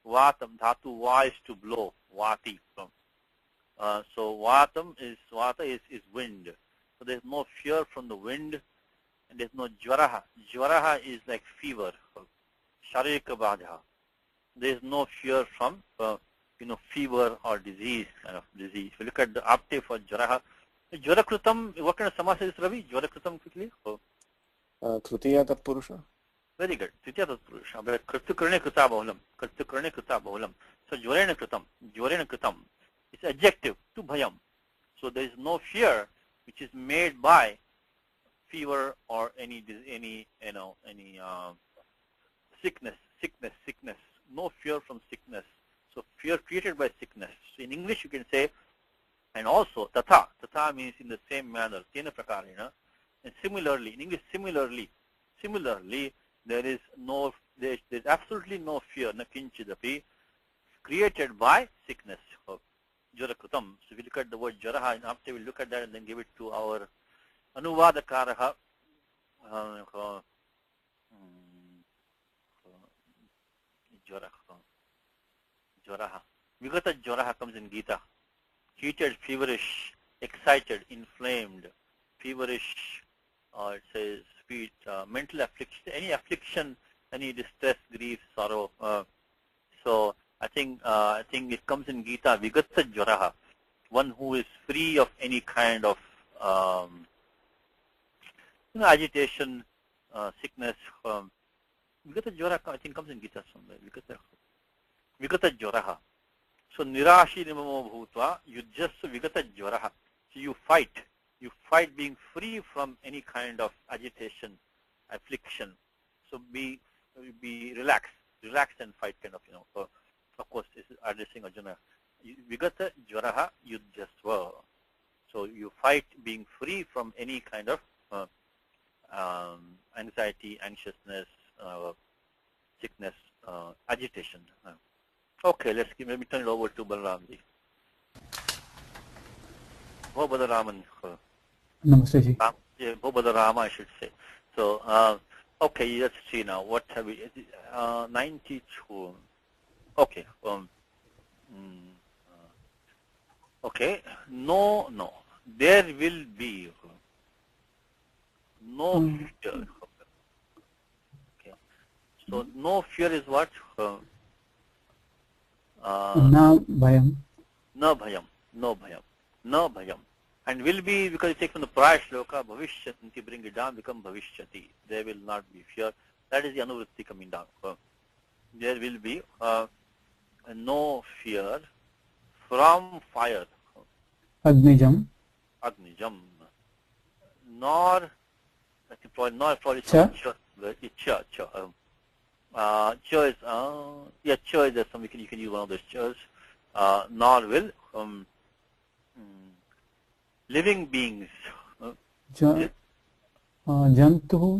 Vatam, dhatu, va is to blow, vati. So vata is wind. So there's no fear from the wind, and there's no jvaraha. Jvaraha is like fever, sharika badha. There's no fear from fever or disease, kind of disease. If you look at the octave for jvaraha, jvarakrutam, what kind of samasa is Ravi? Jvarakrutam quickly. Tritiya Tatpurusha. Very good. Tritiya Tatpurusha. But Kritukarne Krita Bahulam. Kritukarne Krita Bahulam. So Jvarena Kritam. Jvarena Kritam. It's adjective to bhayam. So there is no fear which is made by fever or any sickness. No fear from sickness. So fear created by sickness. So in English you can say, and also tatha. Tatha means in the same manner. Tena prakarena. And similarly, in English, similarly, there's absolutely no fear, na kinchidapi, created by sickness. Jarakrutam. So if you look at the word jaraha, and after we look at that and then give it to our anuvadakaraha, jaraha. Vigata jaraha comes in Gita. Heated, feverish, excited, inflamed, feverish, it says speed, mental affliction, any distress, grief, sorrow. So I think it comes in Gita, Vigata Jvaraha, one who is free of any kind of agitation, sickness. Vigata Jvaraha, I think comes in Gita somewhere. Vigata Jvaraha. So Nirashi Nimamo Bhutva, Yujjasu Vigata Jvaraha. So you fight being free from any kind of agitation, affliction. So be relaxed and fight, kind of, of course, this is addressing Arjuna. Vigata jvaraha yujjasva. So you fight being free from any kind of anxiety, anxiousness, sickness, agitation. Okay, let me turn it over to Balaramji. Bho Balaraman. Namaste ji. Bho Balarama, I should say. So, okay, let's see now. What have we? 92. Okay. Okay. No. There will be no fear. Okay. So no fear is what? Na bhayam. No bhayam. And will be, because it takes from the prior shloka, bhavishyanti, bring it down, become bhavishyati. There will not be fear. That is the anuvritti coming down. There will be no fear from fire. Agnijam. Nor, probably Cha. Cha. Cha is, cha is some, you can use one of those chas. Nor will, living beings. Jantuhu,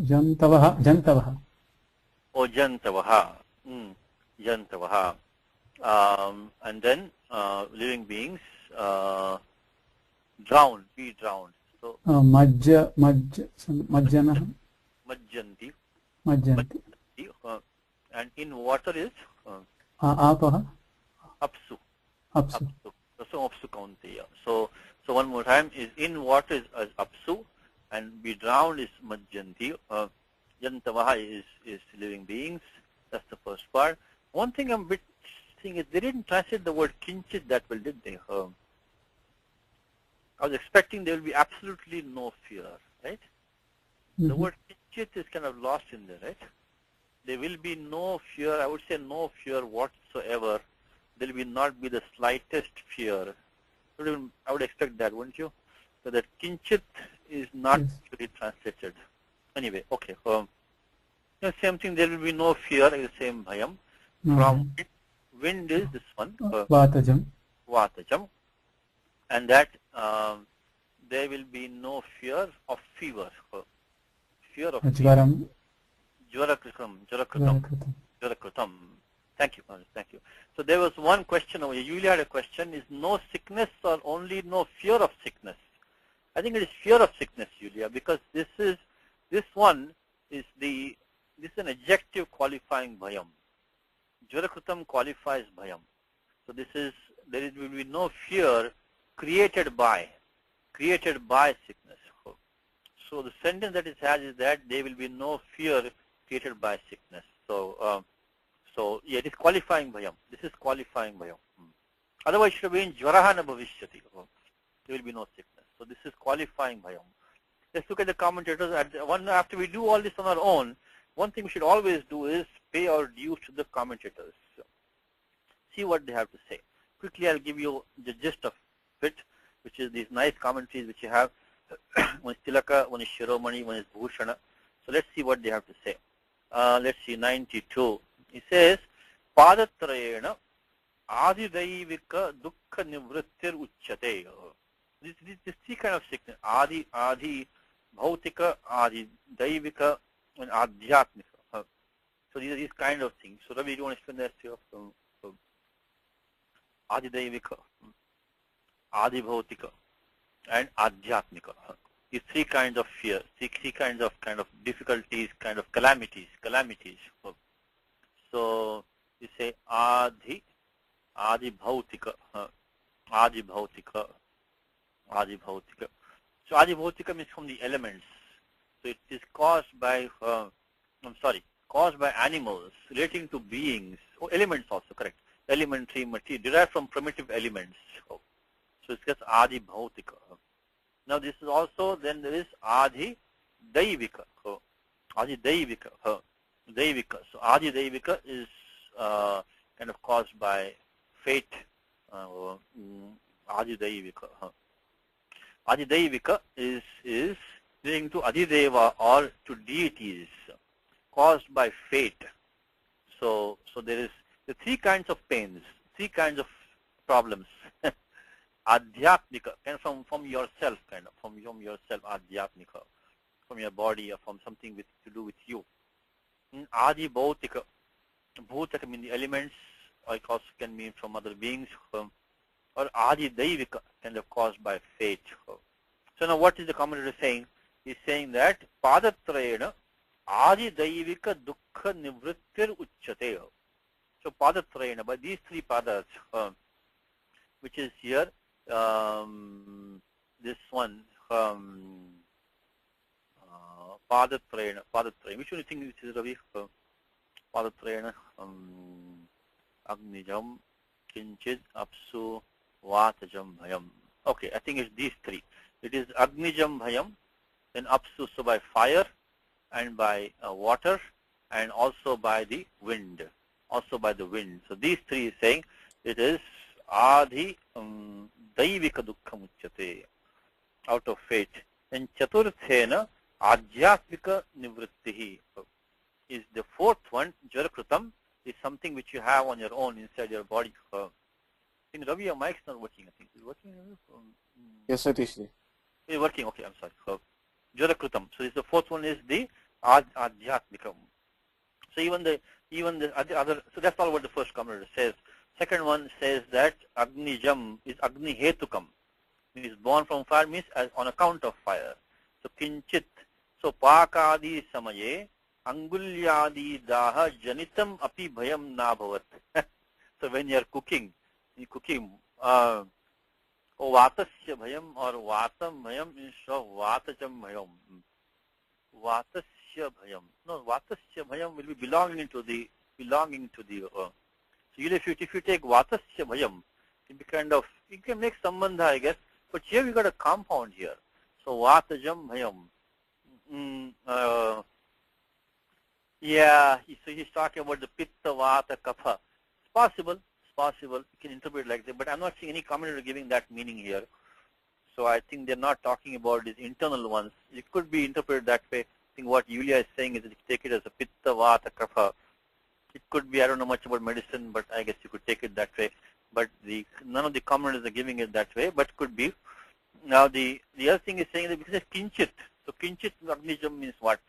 jantavaha. Oh, jantavaha. Jantavaha. And then living beings be drowned. So Majjana. Majjanti. And in water is Apaha. Apsu. Apsu. So Apsu Kaunteya. So one more time is in water is Apsu, and be drowned is Majjanti. Jantavaha is living beings. That's the first part. One thing I'm a bit seeing is they didn't translate the word kinchit that well, did they? I was expecting there will be absolutely no fear, right? The word kinchit is kind of lost in there, right? There will be no fear. I would say no fear whatsoever. There will not be the slightest fear. I would expect that, wouldn't you? So that kinchit is not really translated. Anyway, okay. Same thing. There will be no fear. The same bhayam. From wind is this one. Vatajam. And that there will be no fear of fever. Fear of Jvaram. Jarakrutam. Thank you. So there was one question over here. Julia had a question. Is no sickness or only no fear of sickness? I think it is fear of sickness, Julia, because this one is an adjective qualifying bhayam. Jarakrutam qualifies bhayam. So this is, will be no fear created by sickness. So the sentence that it has is that there will be no fear created by sickness. So, yeah, it is qualifying bhayam. This is qualifying bhayam. Otherwise, it should have been jvaraha na bhavishyati. There will be no sickness. So this is qualifying bhayam. Let's look at the commentators. After we do all this on our own, one thing we should always do is pay our dues to the commentators. See what they have to say. Quickly, I'll give you the gist of it, which is these nice commentaries which you have. One is Tilaka, one is Shiromani, one is Bhushana. So let's see what they have to say. Let's see, 92. He says, Padatrayena Adidaivika Dukkha Nivrittir Uchate. This three kind of sickness. Adi, Bhautika, Adi, Daivika, and Adhyatmika. So these kind of things. So Ravi, do you want to explain that to you? Adi Daivika, Adi Bhautika, and Adhyatmika. These three kinds of fear, three kinds of difficulties, kind of calamities. So you say Adi Bhautika, Adi Bhautika. So Adi Bhautika means from the elements. So it is caused by, caused by animals, relating to beings, elements also, correct. Elementary material, derived from primitive elements. So it's just Adi Bhautika. Now this is also, then there is Adi Daivika. Adi Daivika. Daivika. So Adi Daivika is kind of caused by fate. Adi Daivika. Adi Daivika is linked to Adideva or to deities, caused by fate. So there is the three kinds of pains, three kinds of problems. Adhyatmika, from yourself, from yourself, Adhyatmika, from your body or from something to do with you. Adi Bhautika. Bhutaka means the elements, or it also can mean from other beings, or Adi Daivika, kind of caused by fate. So now what is the commentator saying? He's saying that Padatrayena Adi Daivika Dukkha Nivrittir Uchate. So Padatrayena, by these three padas, which is here, this one, Padatrayena. Which one do you think this is, Ravi? Padatrayena, Agnijam, Kinchid, Apsu, Vatajam, Bhayam. Okay, I think it's these three. It is Agnijam Bhayam, then Apsu, so by fire, and by water, and also by the wind. So these three is saying it is Adi Daivika Dukkham Uchyate, out of fate. And Chaturthena Adhyatmika Nivrittihi is the fourth one. Jarakrutam is something which you have on your own inside your body. I think Ravi, your mic's not working. I think is it working? Yes, Satish. It's working. Okay, I'm sorry. Jarakrutam. So the fourth one is the Adhyatmikam. So even the other. So that's all what the first commentator says. Second one says that Agnijam is Agni Hetukam. Means born from fire, means as on account of fire. So Kinchit. So Pakadi Samaye Angulyadi Daha Janitam Api Bhayam Na Bhavat. So when you are cooking, Vatasya Bhayam or Vatam Bhayam instead of Vatajam Bhayam. Vatasya Bhayam. No, Vatasya Bhayam will be belonging to the so if you take Vatasya Bhayam, it be kind of, you can make Sambandha, I guess, but here we got a compound here. So Vatajam Bhayam. Yeah, so he's talking about the Pitta, Vata, Kapha. It's possible. You can interpret it like that, but I'm not seeing any commentator giving that meaning here. So I think they're not talking about these internal ones. It could be interpreted that way. I think what Yulia is saying is that you take it as a Pitta, Vata, Kapha. It could be, I don't know much about medicine, but I guess you could take it that way. But none of the commentators are giving it that way, but could be. Now the other thing is saying that because it's Kinchit. So Kinchit Agnijam means what?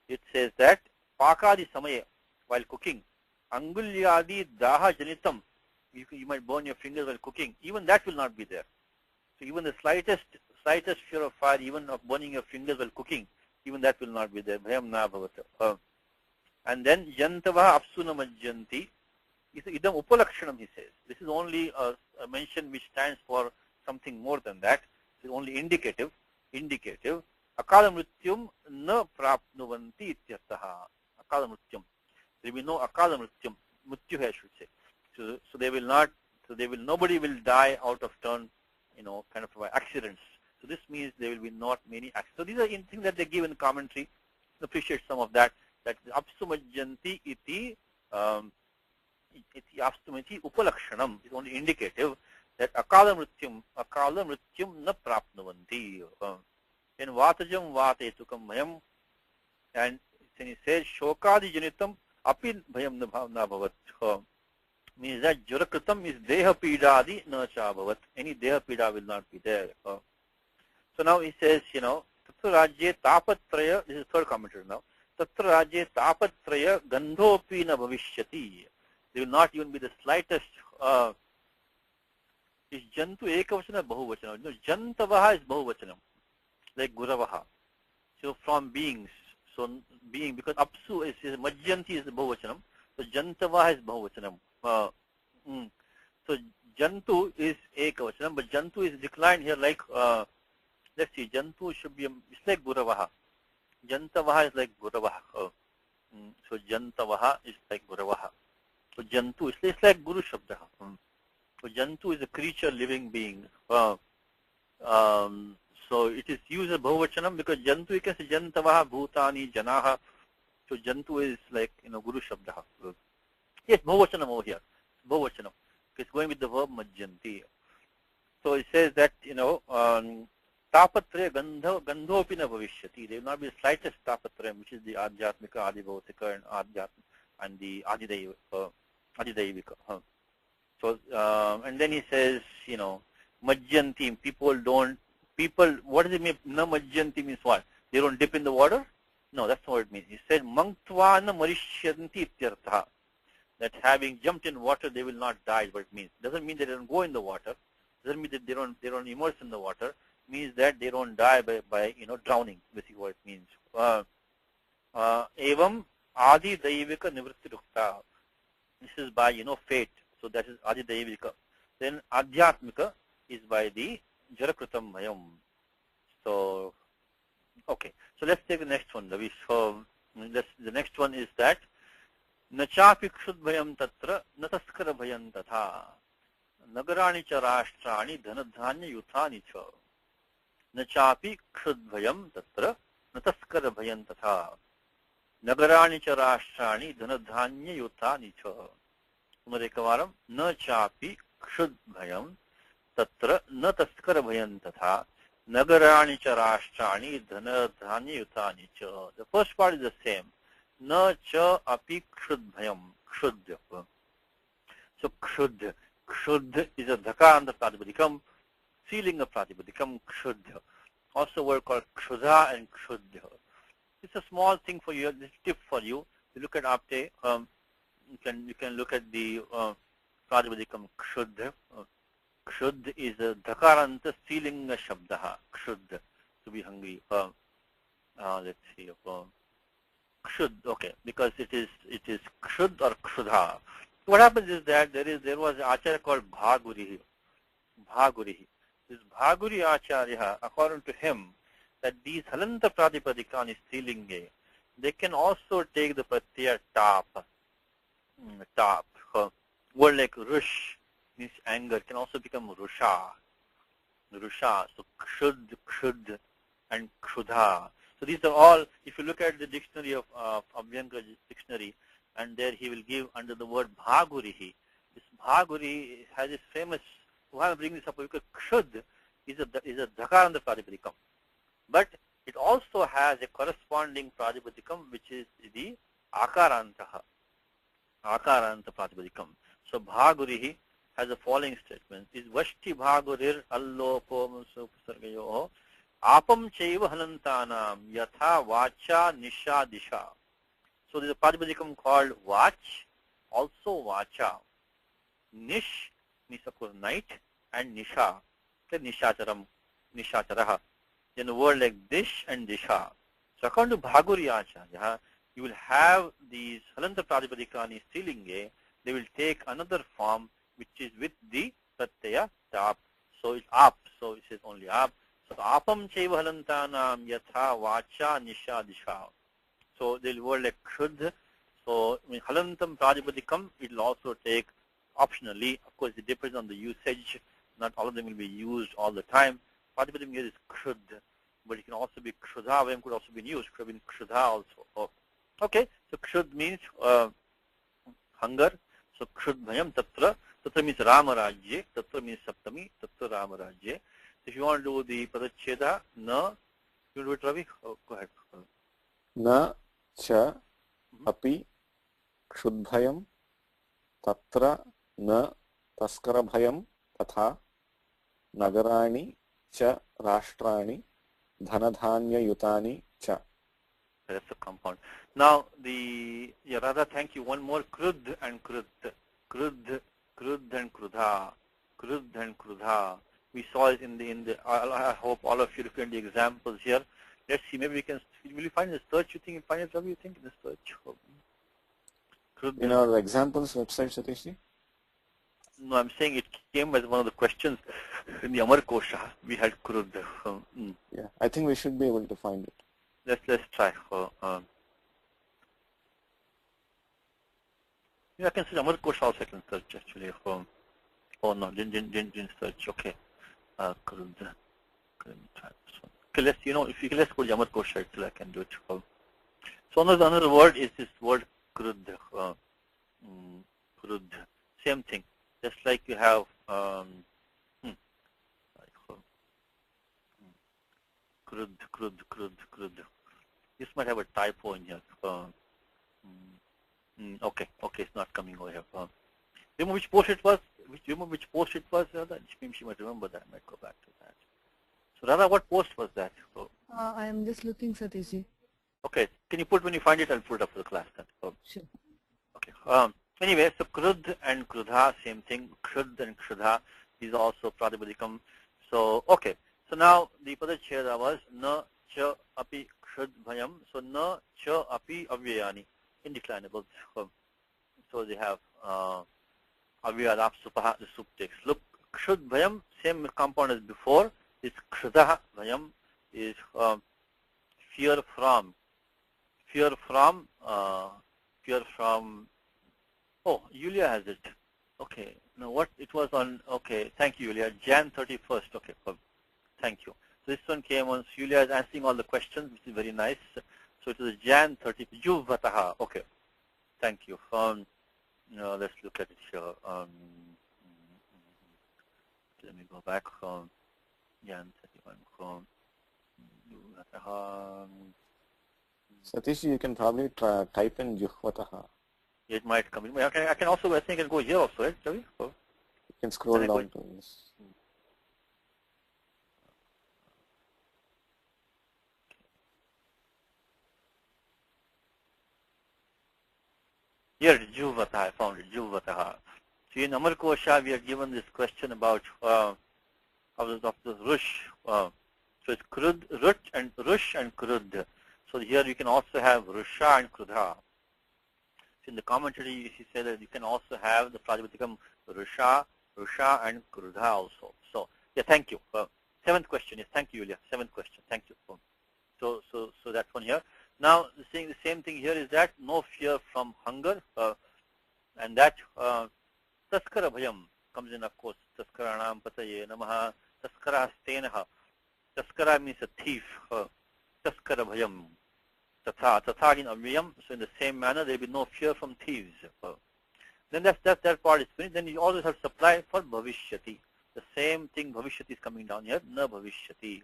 It says that Pakadi Samaya, while cooking, Angulyadi Daha Janitam, you might burn your fingers while cooking, even that will not be there. So even the slightest fear of fire, even of burning your fingers while cooking, even that will not be there. Bhayam na bhavata. And then Jantava Apsuna Majjanti, idam upalakshanam, he says. This is only a mention which stands for something more than that. It is only indicative. Akala mrityum na prapnuvanti ityartaha. Akala mrityum. There will be no akala mrityum. Mrityu I should say. So they will not. So nobody will die out of turn, kind of by accidents. So this means there will be not many accidents. So these are things that they give in the commentary. Appreciate some of that. That apsumajjanti iti apsumati upalakshanam is only indicative that akala mrityum na prapnuvanti. In vatajam vatetukam bhayam, and then he says shokadi janitam apin bhayam na bhavat. Means that jurakritam is deha pidadi na cha bhavat. Any deha pida will not be there. So now he says, tatra rajye tapatraya, this is third commentary now. Tatra rajye tapatraya gandhopi na bhavishyati. There will not even be the slightest. Is jantu ekavachana bahuvachana? No, jantavaha is bahuvachanam, like guravaha. So from beings. So being, because apsu is majjanti is bahuvachanam. So jantavaha is bahuvachanam. So jantu is ekavachanam, but jantu is declined here like, let's see, jantu should be, it's like guravaha. Jantavaha is like guravaha. So jantavaha is like guravaha. So jantu, it's like guru shabdaha. So jantu is a creature, living being. So it is used as bahuvachanam because jantu, you can say jantavaha, bhutani, janaha. So jantu is like, guru shabdaha. Yes, bahuvachanam over here. Bahuvachanam. It's going with the verb majjanti. So it says that, tapatraya gandhopi na bhavishyati. There will not be the slightest tapatraya, which is the adhyatmika, adhibhautika, and the adhidaivika. So, and then he says, majjanti, what does it mean? Na majjanti means what? They don't dip in the water? No, that's not what it means. He said, manktva na marishyanti ityartha. That having jumped in water, they will not die, what it means. Doesn't mean they don't go in the water. Doesn't mean that they don't immerse in the water. Means that they don't die by drowning, basically what it means. Evam adi daivika nivritti rukta. This is by, fate. So that is adi daivika. Then adhyatmika is by the jarakritam bhayam. So, okay. So let's take the next one. So the next one is that nachapi kshud bhayam tatra nataskara bhayam tatha nagarani cha rashtrani dhanadhanya yuthani cha nachapi kshud bhayam tatra nataskara bhayam tatha nagarani cha rashtrani dhanadhanya yuthani cha. Punarekavaram nachapi kshud bhayam tatra nataskara bhayam tatha nagarani cha rashtrani dhanadhanya yuthani cha. The first part is the same. Na cha api kshud bhayam. Kshud. So kshud is a dhakaranta pratipadikam, sealing of pratipadikam, kshud. Also a word called kshudha and kshud. It's a small thing for you, this tip for you. You look at apte, you can look at the pratipadikam kshud. Kshud is a dhakaranta sealing shabdaha. Kshud, to be hungry. Let's see. Kshud, okay, because it is kshud or kshudha. What happens is that there was an acharya called Bhagurihi. This Bhaguri acharya, according to him, that these halanta pratipadikani stilinge, they can also take the pratyaya tap. Word like rush means anger can also become rusha. So kshud and kshudha. So these are all, if you look at the dictionary of Abhyankara dictionary, and there he will give under the word Bhagurihi. This Bhaguri has this famous, why I'm bringing this up, because kshud is a dhakaranta pratipadikam. But it also has a corresponding pratipadikam, which is the akaranta pratipadikam. So Bhagurihi has the following statement: is Vashti Bhagurir allopo musupasargayo apam chaiva halantanam yatha vacha nisha disha. So there is a pratipadikam called vach, also vacha. Nish means of course night, and nisha, nishacharaha. Then a word like dish and disha. So according to Bhaguri Acharya, you will have these halanta pratipadikani stilinge, they will take another form which is with the pratyaya tap. So it's up. So it says only up. So apam chaiva halantanam yatha vacha nisha disha. So the word like krud. So when halantam prajapadikam, it will also take optionally. Of course, it depends on the usage. Not all of them will be used all the time. Prajapadikam here is krud, but it can also be krudha. Vayam could also be used. Could have been krudha also. Oh. Okay. So krud means hunger. So krud bhayam tatra. Tatra means Ramarajye. Tatra means Saptami. Tatra Ramarajye. If you want to do the padacheda, na, you do it, Ravi? Oh, go ahead. न च अपि क्षुद्भयं तत्र न तस्करभयं तथा नगराणि च राष्ट्राणि धनधान्ययुतानि च. That's the compound. Now, Radha, thank you. One more, krud and krud. Krud and krudha. Krud and krudha. We saw it in the I hope all of you look at the examples here. Let's see, maybe will you find the search, you think, find it, Ravi, you think, in the search? Krud In our examples website, Satishji? No, I'm saying it came as one of the questions in the Amar Kosha. We had krud. Yeah, I think we should be able to find it. Let's try. Yeah, I can search Amar Kosha also. I can search actually. Oh no, didn't search. Okay. Krud. Okay, let's let's go to Amar Kosha itself. I can do it. So another word is this word krud. Krud. Same thing. Just like you have krud. This might have a typo in here. Okay, it's not coming over here. Remember which post it was? Which post it was? Radha? She might remember that. I might go back to that. So Radha, what post was that? I am just looking, Satishji. Okay, can you put, when you find it, I'll put it up for the class then. Sure. Okay. Anyway, so krud and krudha, same thing. Krud and krudha is also pratipadikam. So, okay. So now the padacheda was na cha api krud bhayam. So na cha api avyayani, indeclinable. So they have avyadap supaha, the sup takes. Look, krud bhayam, same compound as before. Is krudha bhayam is fear from. Oh, Yulia has it. Okay. Now what it was on, okay, thank you, Yulia. Jan 31st. Okay, thank you. So this one came on, Yulia is answering all the questions, which is very nice. So it is Jan 30th. Juvataha. Okay. Thank you. Let's look at it here. Let me go back. Jan 31. Juvataha. Satish, you can probably type in Juhvataha. It might come in. I can also, I think I can go here also, right, Ravi? You can scroll down to this. Here, Juvataha, I found it, Juvataha. So in Amar Kosha, we are given this question about of the Rush. So it's Krud, Rush and Krud. So here you can also have Rusha and Krudha. So in the commentary, he said that you can also have the Prajapatikam Rusha and Krudha also. So, yeah, thank you. Seventh question. Yes, thank you, Yulia. Seventh question. Thank you. So that one here. Now, saying the same thing here is that no fear from hunger, and that Taskara Bhayam comes in, of course. Taskaranam Pataye Namaha. Taskara Stenaha. Taskara means a thief. Taskara Bhayam. Tatha in avyam, so in the same manner there will be no fear from thieves. Then that part is finished. Then you always have supply for bhavishyati. The same thing bhavishyati is coming down here. Na bhavishyati.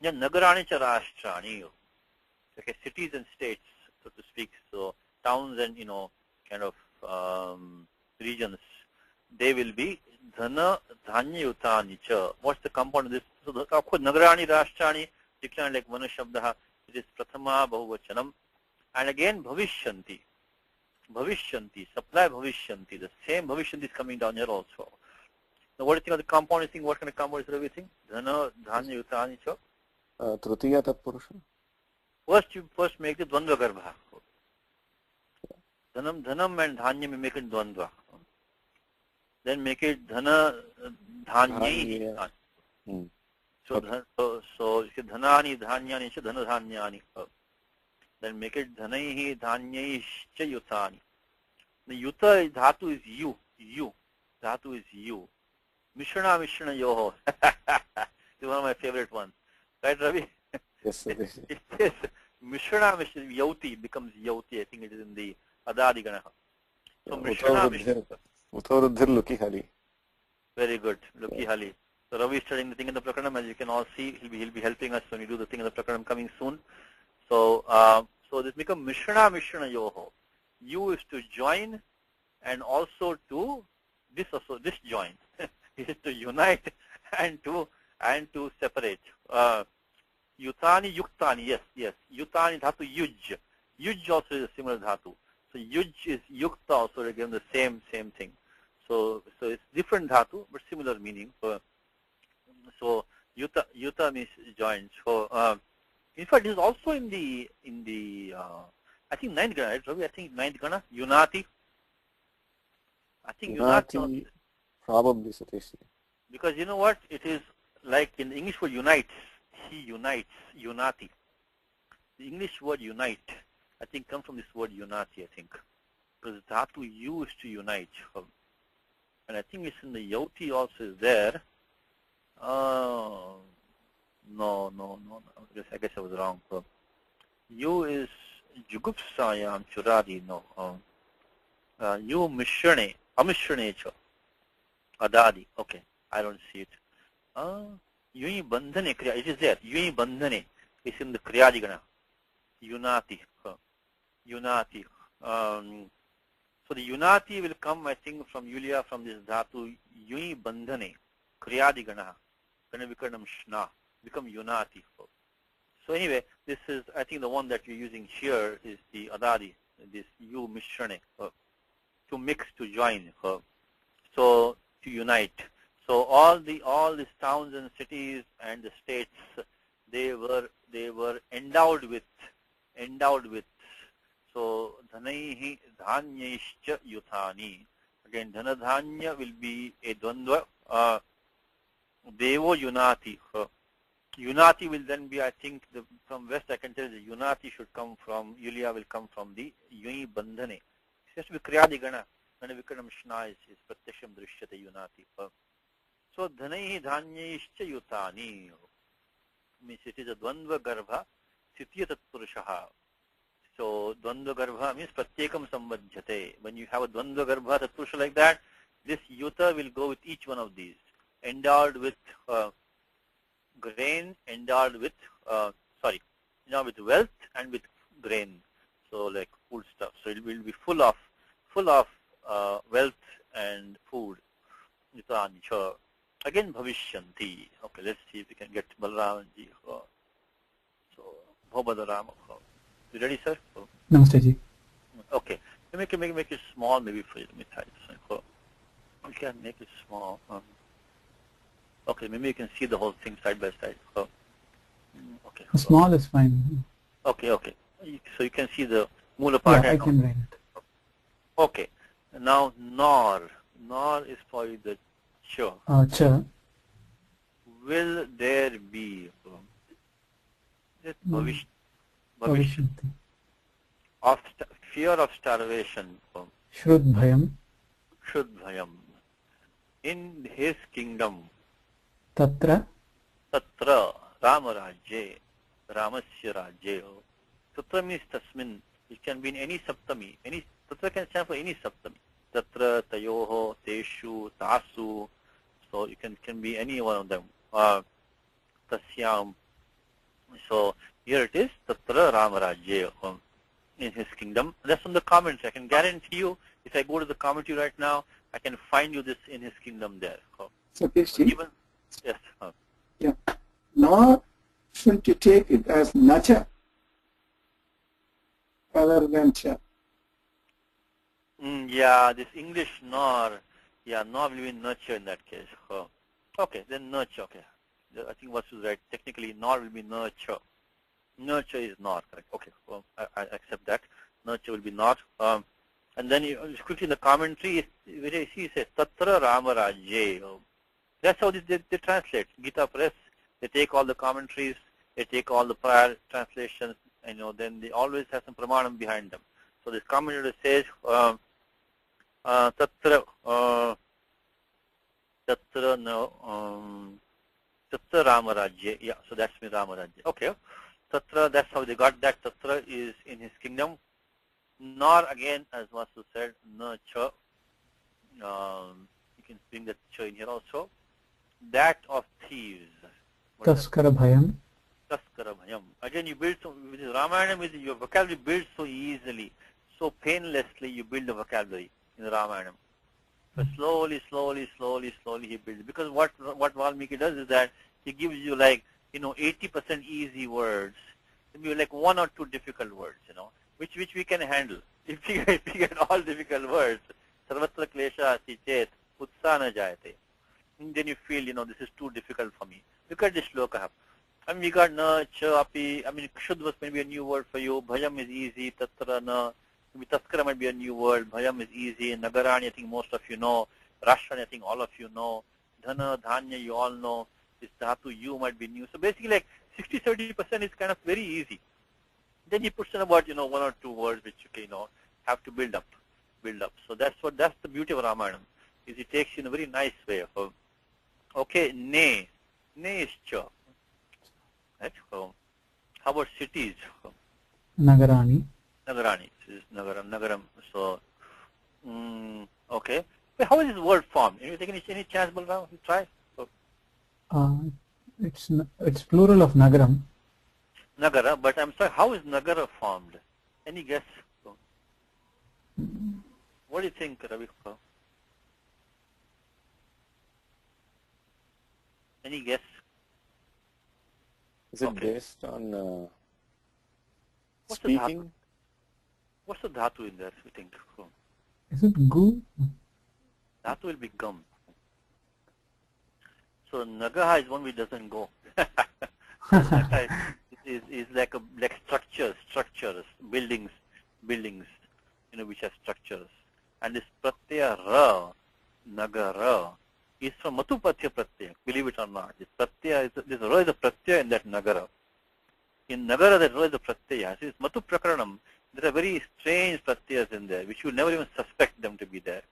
Then nagarani cha rashtrani. Okay, cities and states, so to speak. So towns and kind of regions, they will be dhana dhanya yutani cha. What's the compound of this? So of course nagarani rashtrani declined like manushabdaha. It is prathama bahuvachanam, and again bhavishyanti, supply bhavishyanti. The same bhavishyanti is coming down here also. Now, what do you think of the compound? You think what kind of compound is everything? Dhana, dhanya, yutani, cha. Trutiya tatpurusha. First make the dvandva garbha. dhanam and dhanyam, you make it dvandva. Then make it dhana dhanyai. So dhanani dhanyani cha dhana dhanyani. Then make it dhanaihi dhanyai cha yutani. The yuta dhatu is you. Dhatu is you. Mishrana yoho. It's one of my favorite ones. Right, Ravi? Yes, sir. It says Mishrana yauti becomes yauti. I think it is in the Adadi Ganaha. So Mishrana. Uttavruddhir Luki Hari. Very good. Luki Hali. So Ravi is studying the thing in the Prakaranam. As you can all see, he'll be helping us when we do the thing in the Prakaranam coming soon. So so this becomes Mishrana yoho. You is to join and also to disjoin. It is to unite and to separate. Yutani, yuktani, yes. Yutani dhatu yuj. Yuj also is a similar dhatu. So yuj is yukta also again the same thing. So it's different dhatu but similar meaning. So yuta means joined. So in fact, it is also in the I think 9th Gana, right, Ravi? I think 9th Gana, Yunati. I think Yunati. Probably, Satish. Because you know what? It is like in the English word unites. He unites, Yunati. The English word unite, I think, comes from this word Yunati, I think. Because dhatu yu is to unite. And I think it's in the Yauti also is there. No. I guess I was wrong. You is Jugupsayam Churadi. No. You Mishrane. Amishrane cha. Adadi. Okay. I don't see it. Yuni Bandhane Kriya. It is there. Yuni Bandhane is in the Kriyadi Gana. Yunati. Yunati. So the Yunati will come, I think, from Yulia, from this dhatu. Yuni Bandhane. Kriyadi Gana. Gana Vikarnam Shna. Become Yunati. So anyway, this is, I think the one that you're using here is the Adadi, this Yu Mishrane, to mix, to join, so to unite. So all these towns and cities and the states, they were endowed with. So dhanaihi dhanyaischa yuthani. Again, dhana dhanya will be a dvandva. Devo Yunati. Yunati will then be, I think, from West I can tell the Yunati should come from, Yulia will come from the Yuni Bandhane. It has to be Kriyadi Gana. Gana Vikarnam Shna is Pratyaksham Drishyate Yunati. So Dhanaihi Dhanyaischa Yutani means it is a Dvandva Garbha Sitya Tatpurushaha. So Dvandva Garbha means Pratyekam Sambadhyate. When you have a Dvandva Garbha Tatpurusha like that, this Yuta will go with each one of these. Endowed with grain, endowed with wealth and with grain, so like food stuff. So it will be full of wealth and food. Again, Bhavishyanti. Okay, let's see if we can get Balramanji. So Bhobadarama. You ready, sir? Namaste ji. Okay, make it small, maybe for you. Let me try this. We can make it small. Okay, maybe you can see the whole thing side by side. Okay. Small is fine. Okay. So you can see the Mula part. Yeah, I can write it. Okay. Now Nor. Nor is probably the Cha. Cha. Will there be Bhavishanti. of fear of starvation? Shrudbhayam. Shrudbhayam. In his kingdom. Tatra. Ramarajye. Ramasya Rajye. Tatra means tasmin. It can be in any saptami. Tatra can stand for any saptami. Tatra, tayoho, teshu, tasu. So it can be any one of them. Tasyam. So here it is. Tatra Ramarajye. In his kingdom. That's from the comments. I can guarantee you, if I go to the commentary right now, I can find you this in his kingdom there. Satishji? Yes. Yeah. Nor shouldn't you take it as nacha rather than cha? Yeah, this English nor, nor will be nurture in that case. Okay, then nurture. Okay, I think what's right. Technically, nor will be nurture. Nurture is not correct. Okay, well, I accept that. Nurture will be not. And then you quickly in the commentary, he says, Tatra Rama Rajye. That's how they translate. Gita Press, they take all the commentaries, they take all the prior translations, and then they always have some pramanam behind them. So this commentator says, Tatra Rama Rajye. Yeah, so that's me Rama Rajye. Okay. Tatra, that's how they got that. Tatra is in his kingdom. Nor again, as Vasu said, na cha. You can bring that cha in here also. That of thieves. Taskara bhayam. Taskara bhayam. Again, you build with Ramayanam, your vocabulary builds so easily, so painlessly. You build the vocabulary in Ramayanam. But slowly he builds. Because what Valmiki does is that he gives you like 80% easy words, maybe like one or two difficult words, which we can handle. If we get all difficult words, sarvatra klesha asti chet utsana jayate. Then you feel, this is too difficult for me. Look at this shloka. We got na, cha, api. Kshud was maybe a new word for you. Bhayam is easy. Tatra na. Maybe taskara might be a new word. Bhayam is easy. Nagarani, I think most of you know. Rashrani, I think all of you know. Dhana, dhanya, you all know. This dhatu, you might be new. So basically like 60-70% is kind of very easy. Then he puts in about, one or two words which you have to build up. So that's the beauty of Ramayanam, is it takes you in a very nice way. Okay, ne is cha. Right? How about cities? Nagarani. Nagarani. This is nagaram. So, okay. But how is this word formed? Any chance, Balram? You try. It's plural of nagaram. Nagara, but I'm sorry, how is Nagara formed? Any guess? What do you think, Ravi? Any guess? Is it based on What's speaking? What's the dhatu in there, you think? Is it gu? Dhatu will be gum. So Nagaha is one which doesn't go. is like structures, buildings, which have structures. And this pratyaya ra, nagara, is from matupatya pratyaya, believe it or not. This pratyaya, this ra is a pratyaya in that nagara. In nagara, that ra is a pratyaya. So it's matu prakaranam. There are very strange pratyayas in there, which you never even suspect them to be there.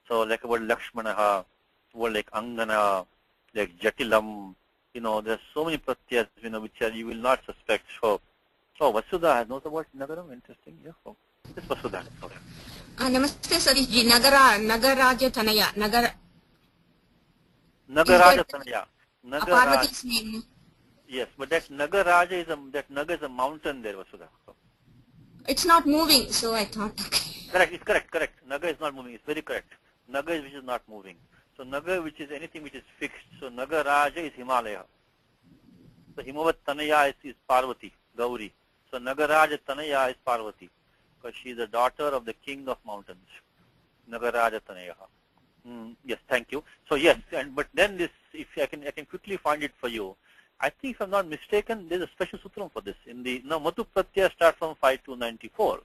So like about Lakshmanaha, word like Angana, like Jatilam, there's so many pratyas, which you will not suspect. So Vasudha knows about Nagaram. Interesting. Yeah. This Vasudha. Okay. Namaste, Sarishji. Nagaraja Tanaya. Nagaraja Tanaya. Parvati's name. Yes, but that Nagaraja is a mountain there, Vasudha. It's not moving, so I thought. Correct. It's correct. Naga is not moving. It's very correct. Naga is which is not moving. So Naga, which is anything which is fixed. So Nagaraja is Himalaya. So Himavat Tanaya is Parvati, Gauri. So Nagaraja Tanaya is Parvati, because she is the daughter of the king of mountains. Nagaraja Tanaya. Yes, thank you. So yes, but then this, if I can quickly find it for you. I think if I'm not mistaken, there's a special sutram for this. Matu Pratyaya starts from 5294.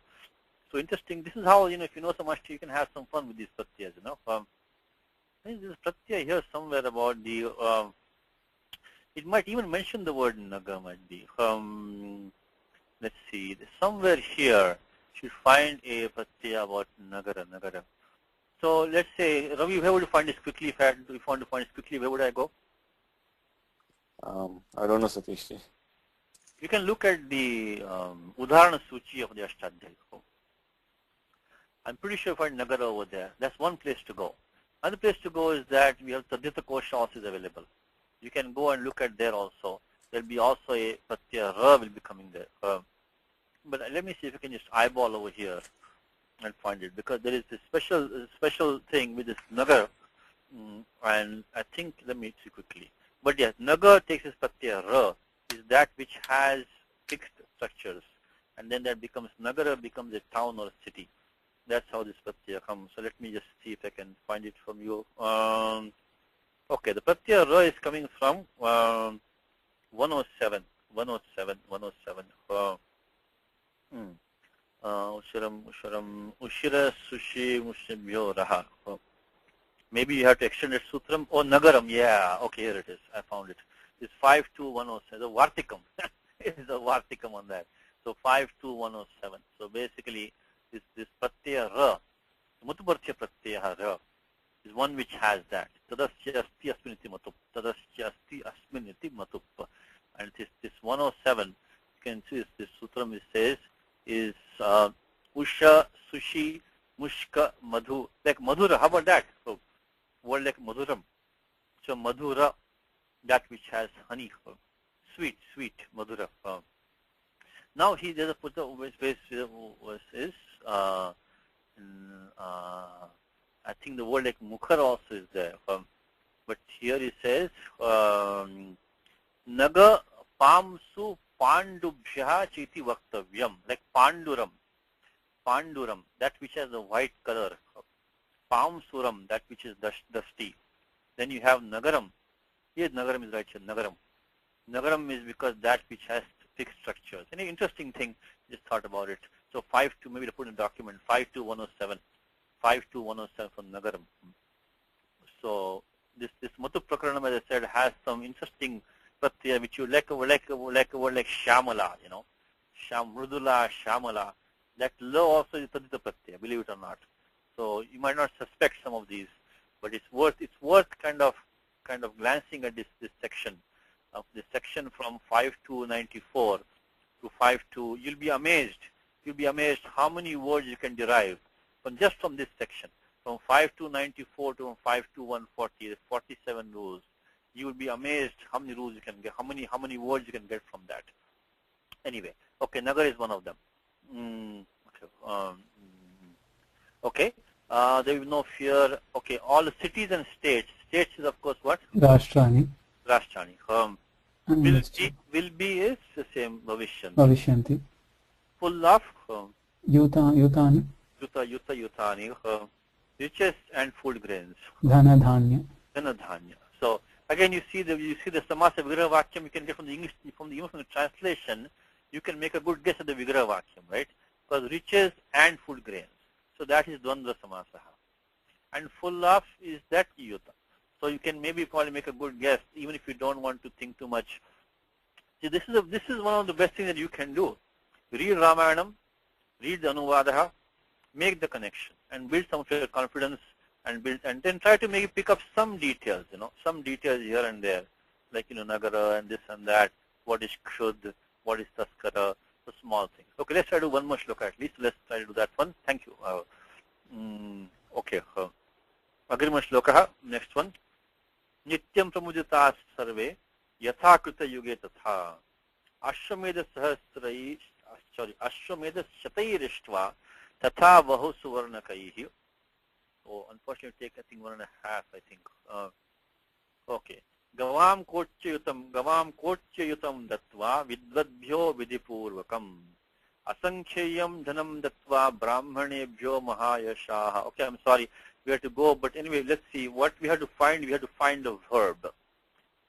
So interesting. This is how, if you know so much, you can have some fun with these pratyas, I think this pratyaya here somewhere about the, it might even mention the word naga, might be. Let's see, somewhere here, you should find a pratyaya about nagara. So let's say, Ravi, where would you find this quickly? If you want to find this quickly, where would I go? I don't know, Satish. You can look at the Udharana Suchi of the Ashtadhyayi. I'm pretty sure you find Nagara over there. That's one place to go. Another place to go is that we have Tadhyata Kosha also is available. You can go and look at there also. There'll be also a Pratyaya Ra will be coming there. But let me see if I can just eyeball over here and find it, because there is this special thing with this Nagar, and I think, let me see quickly. But yes, Nagar takes its Pratyaya Ra, is that which has fixed structures, and then that becomes Nagara, becomes a town or a city. That's how this pratyaya comes. So let me just see if I can find it from you. Okay, the pratyaya ra is coming from 107. Ushira sushi mushibhyo raha. Maybe you have to extend it sutram. Oh, nagaram. Yeah. Okay, here it is. I found it. It's 52107. The vartikam. It's a vartikam on that. So 52107. So basically, this pratyaya ra, mutubhartya pratyaya ra, is one which has that. Tadasya asti asminiti matup. Tadasya asti asminiti matup. And this 107, you can see this sutram, it says, is Usha, Sushi, Mushka, Madhu. Like Madhura, how about that? So, word like Madhuram. So Madhura, that which has honey. Sweet, Madhura. Now there's a put is I think the word like Mukhar also is there. But here it says Naga Pamsu Pandubhya Chiti Vaktavyam, like Panduram, that which has a white color. Pamsuram, that which is dusty. Then you have Nagaram. Here Nagaram is right here, Nagaram. Nagaram is because that which has fixed structures. Any interesting thing, just thought about it. So 52, maybe to put in a document, 52107. 52107 for Nagaram. So this Matu Prakaranam, as I said, has some interesting pratyaya which you like a word like Shamala, you know. Mrudula, Shamala. That law also is Tadita pratyaya, believe it or not. So you might not suspect some of these, but it's worth kind of glancing at this section. This section from 5294 to 52, you'll be amazed how many words you can derive just from this section. From 5294 to 52140, 47 rules. You will be amazed how many rules you can get, how many words you can get from that. Anyway, okay, Nagar is one of them. Okay, there is no fear. Okay, all the cities and states. States is of course what? Rashtrani. Will be is the same Bhavishyanti. Bhavishyanti. Full of Yutani. Yutani. Riches and food grains. Dhana Dhanya. So again, you see the samasa vigraha vakyam you can get from the English, from the translation. You can make a good guess at the vigraha vakyam, right? Because riches and food grains. So that is dvandva samasa. And full of is that yuta. So you can maybe probably make a good guess, even if you don't want to think too much. See, this is one of the best things that you can do. Read Ramayanam, read the Anuvadaha, make the connection, and build some of your confidence, and then try to maybe pick up some details, some details here and there, like Nagara and this and that. What is Kshud? What is Taskara? The small things. Okay, let's try to do one more shloka at least. Let's try to do that one. Thank you. Okay. Agrima shloka. Next one. Nityam pramudita sarve yatha krita yuge tatha ashwamedha shatairištva tatha vahu suvarnakaihi. Oh, unfortunately, take I think 1.5. I think. Okay. Gavam kochayutam datva vidvadbhyo vidipurvakam asankheyam dhanam datva brahmanebhyo mahayashaha. Okay, I'm sorry. We have to go, but anyway, let's see what we have to find. We have to find a verb.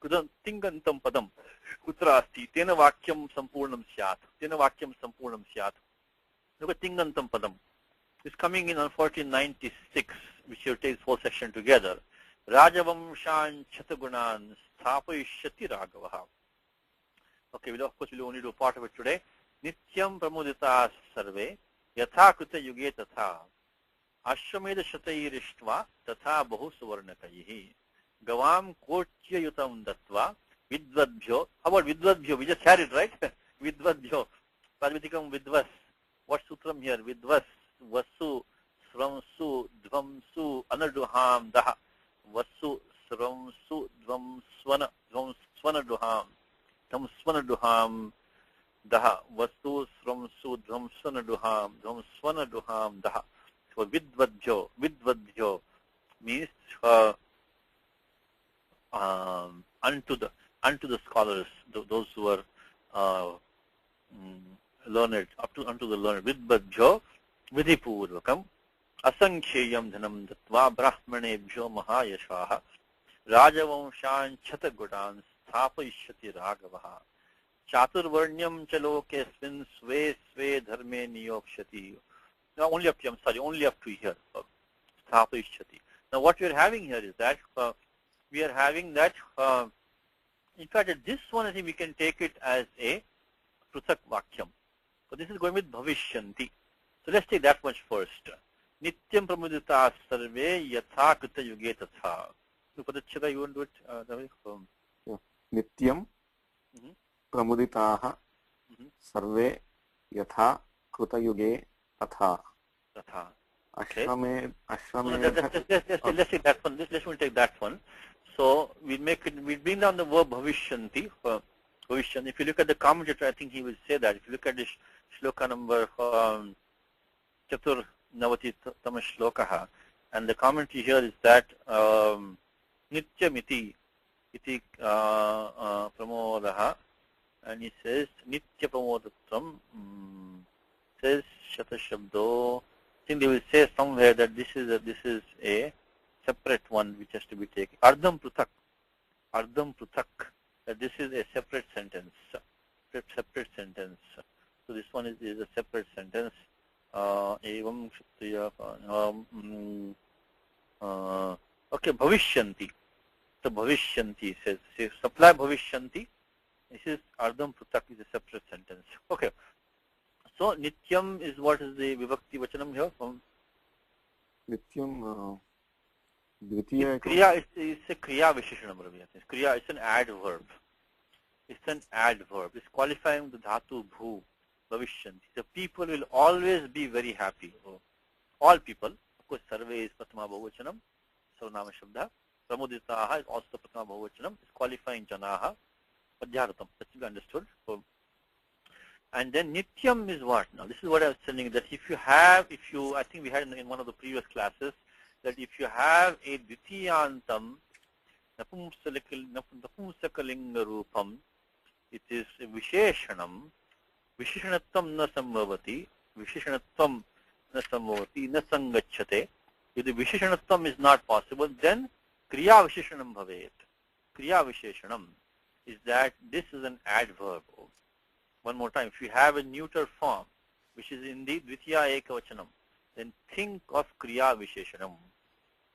Kudam tingantam padam kutra asti tena vakyam sampurnam syat. Look at tingantam padam. It's coming in on 1496, which will take this whole section together. Rajavamshan chatagunan sthapayishyati ragavaha. Okay, of course we'll only do part of it today. Nityam pramudita sarve yatha krita yuge tatha ashwamedha shatairištva tatha bahu suvarnakaihi gavam kochya yutam datva vidvadbhyo. How about vidvadbhyo? We just had it, right? Vidvadbhyo. Prajvatikam vidvas. What sutram here? Vidvas, vasu, sramsu, dvamsu, anaduham, daha. Vasu, sramsu, dvamswana duham, dhamswana duham, daha. Vasu, sramsu, dvamswana duham, daha. So vidvadbhyo means unto the scholars, those who are learned, unto the learned. Vidvadbhyo vidipurvakam asankheyam dhanam datva brahmanebhyo mahayashaha rajavamshan chatagudan sthapayishyati ragavaha. Chaturvarnyam chalokesmin sve sve dharme niyokshati. Now only up to, I'm sorry, only up to here. Sthapishyati. Now what we are having here is that we are having that, in fact this one I think we can take it as a pruthak vakyam. So this is going with bhavishyanti. So let's take that much first. Nityam pramudita sarve yatha krita yuge tatha. Padachita, you want to do it? Nityam pramuditaha sarve yatha krita yuge tatha. Okay. Ashramedha. Let's take that one. Let's take that one. So we bring down the verb bhavishyanti. Bhavishyanti. If you look at the commentator, I think he will say that. If you look at this shloka number Chatur Navati Tama Shlokaha, and the commentary here is that Nityam iti pramodaha, and he says Nitya pramodatvam, says Shata Shabdo. I think they will say somewhere that this is a separate one which has to be taken. Ardham pruthak, that this is a separate sentence. Separate sentence. So this one is a separate sentence. Evam kshatriya. Okay, bhavishyanti. So bhavishyanti says, supply bhavishyanti. This is ardham pruthak is a separate sentence. Okay. So nityam is what is the vibhakti vachanam here? Nityam dvitiya. Kriya is a kriya visheshanam. Kriya is an adverb. It's an adverb. It's qualifying the dhatu bhu, bhavishyanti. The people will always be very happy. All people. Of course, sarve is pratama bahuvachanam. Sarvanama shabda. Pramuditaha is also pratama bahuvachanam. It's qualifying janaha. Padhyaratam. That should be understood. And then nityam is what? Now this is what I was telling you, that I think we had in one of the previous classes, that if you have a dvitiyantam napumsakalinga rupam, it is a visheshanam, visheshanatvam na sambhavati, na sangachyate. If the visheshanatvam is not possible, then kriya visheshanam bhavet. Kriya visheshanam is that this is an adverb. One more time, if you have a neuter form, which is in the dvitiya ekavachanam, then think of kriya visheshanam.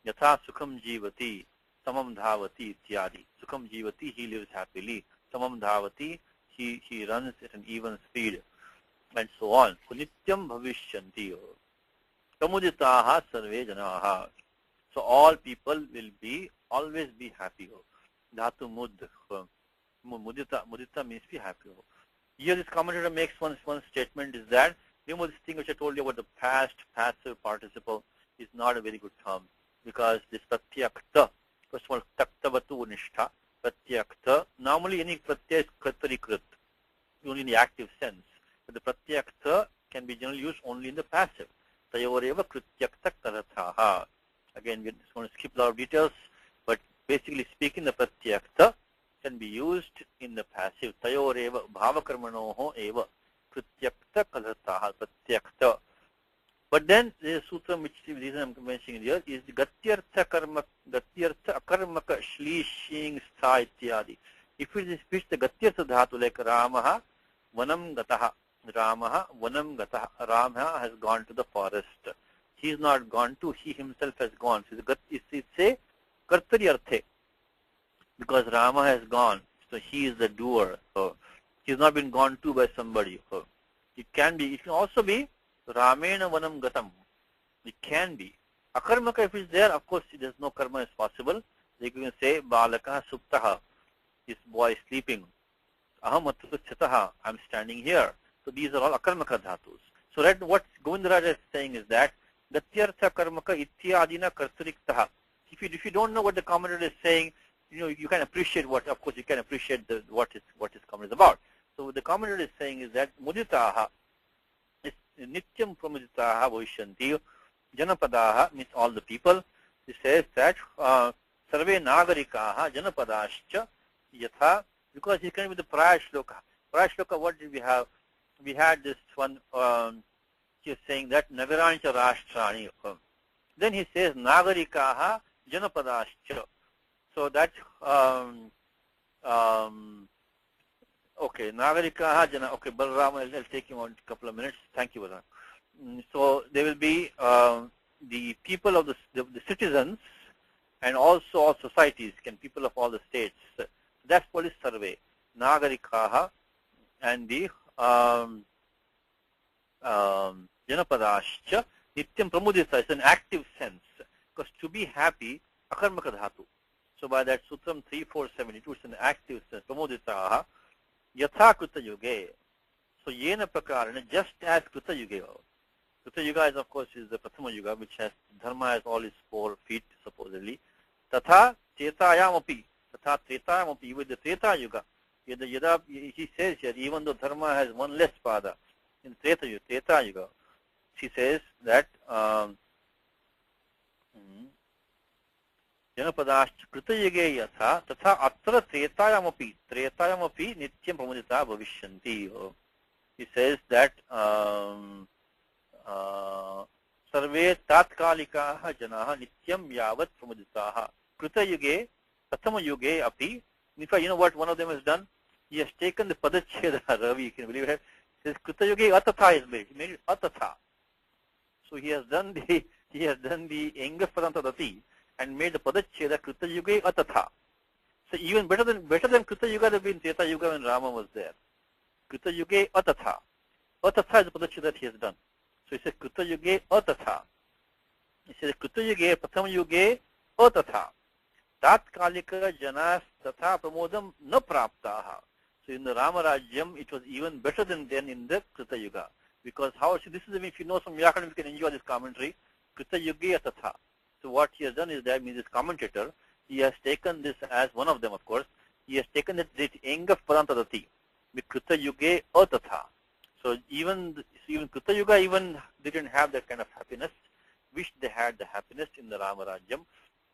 Yatha sukham jivati, samam dhavati ityadi. Sukham jivati, he lives happily. Samam dhavati, he runs at an even speed. And so on. So nityam bhavishyanti. Pramuditaha sarve janaha. So all people will always be happy. Dhatu mud. Mudita means be happy. Here this commentator makes one statement is that, remember this thing which I told you about the past passive participle is not a very good term, because this pratyakta, first of all, taktavatu nishtha, pratyakta, normally any pratyaya is kartarikrit, only in the active sense, but the pratyakta can be generally used only in the passive. Tayoreva krityakta karathaha. Again, we just want to skip a lot of details, but basically speaking, the pratyakta can be used in the passive. Tayoreva bhavakarmanoho eva krityakta kalathaha pratyakta. But then there is a sutra which the reason I'm mentioning here is gatyartha akarmaka shlishing stha ityadi. If it is the gatyartha dhatu like Ramaha vanam gataha, Rama has gone to the forest. He is not gone to, he himself has gone. So it's a kartari arthe. Because Rama has gone, so he is the doer. So he has not been gone to by somebody. So it can also be Ramena Vanam Gatam. It can be. Akarmaka, if it's there, of course, there's no karma is possible. They can say, Balaka Suptaha, this boy is sleeping. Aham Chataha, I'm standing here. So these are all akarmaka dhatus. So what Govindaraj is saying is that, Gatyartha karmaka ityadina karturiktaha. If you don't know what the commentator is saying, you can appreciate what his comment is about. So the commentator is saying is that muditaha is nityam pramuditaha bhavishyanti, janapadaha means all the people. He says that sarve nagarikaha janapadascha yatha, because he can be the prior shloka. Prior shloka, what did we have? We had this one, he is saying that nagarancha rashtrani. Then he says nagarikaha janapadascha. So that Okay, Nagarikaha Jana. Okay, Balram, I'll take you on a couple of minutes. Thank you, Balram. So there will be the people of the citizens and also all societies, people of all the states. So that's what is survey. Nagarikaha and the Janapadascha Nityam Pramudita is an active sense. Because to be happy, Akarmaka Dhatu. So by that Sutram 347, it was an active sense. Pramuditaha Yatha Krita Yuge. So Yena Prakarana, just as Krita Yuge. Krita Yuga is, of course, is the Prathama Yuga, which has Dharma has all its 4 feet, supposedly. Tatha Tretayamapi. Tatha Tretayamapi, with the Treta Yuga. Yada, he says here, even though Dharma has 1 less pada, in Treta Yuga, she says that Janapadascha Krita Yuge Yatha, Tatha Atra Tretayamapi Nityam Pramudita Bhavishyanti. He says that Sarve Tatkalikaha Janaha Nityam Yavat Pramuditaha. Krita Yuge, Prathama Yuge Api. In fact, you know what one of them has done? He has taken the Padacheda, Ravi, you can believe it. He says Krita Yuge Atatha is made. He made it Atatha. So he has done the Engapadanta Dati and made the Padacheda Krita Yuge Atatha. So even better than Krita Yuga, there been Treta Yuga when Rama was there. Krita Yuge Atatha. Atatha is the Padacheda that he has done. So he says Krita Yuge Atatha. He says Krita Yuge Prathama Yuge Atatha. Tatkalika Janas Tatha Pramodam Na Praptaha. So in the Rama Rajyam, it was even better than then in the Krita Yuga. Because this is, if you know some Vyakaran, you can enjoy this commentary. Krita Yuge Atatha. So what he has done is that, means this commentator, he has taken this as one of them, of course. He has taken it Engaf Padantadati. With Krita Yuge Atatha. So even Krita Yuga even didn't have that kind of happiness. Wish they had the happiness in the Rama Rajyam.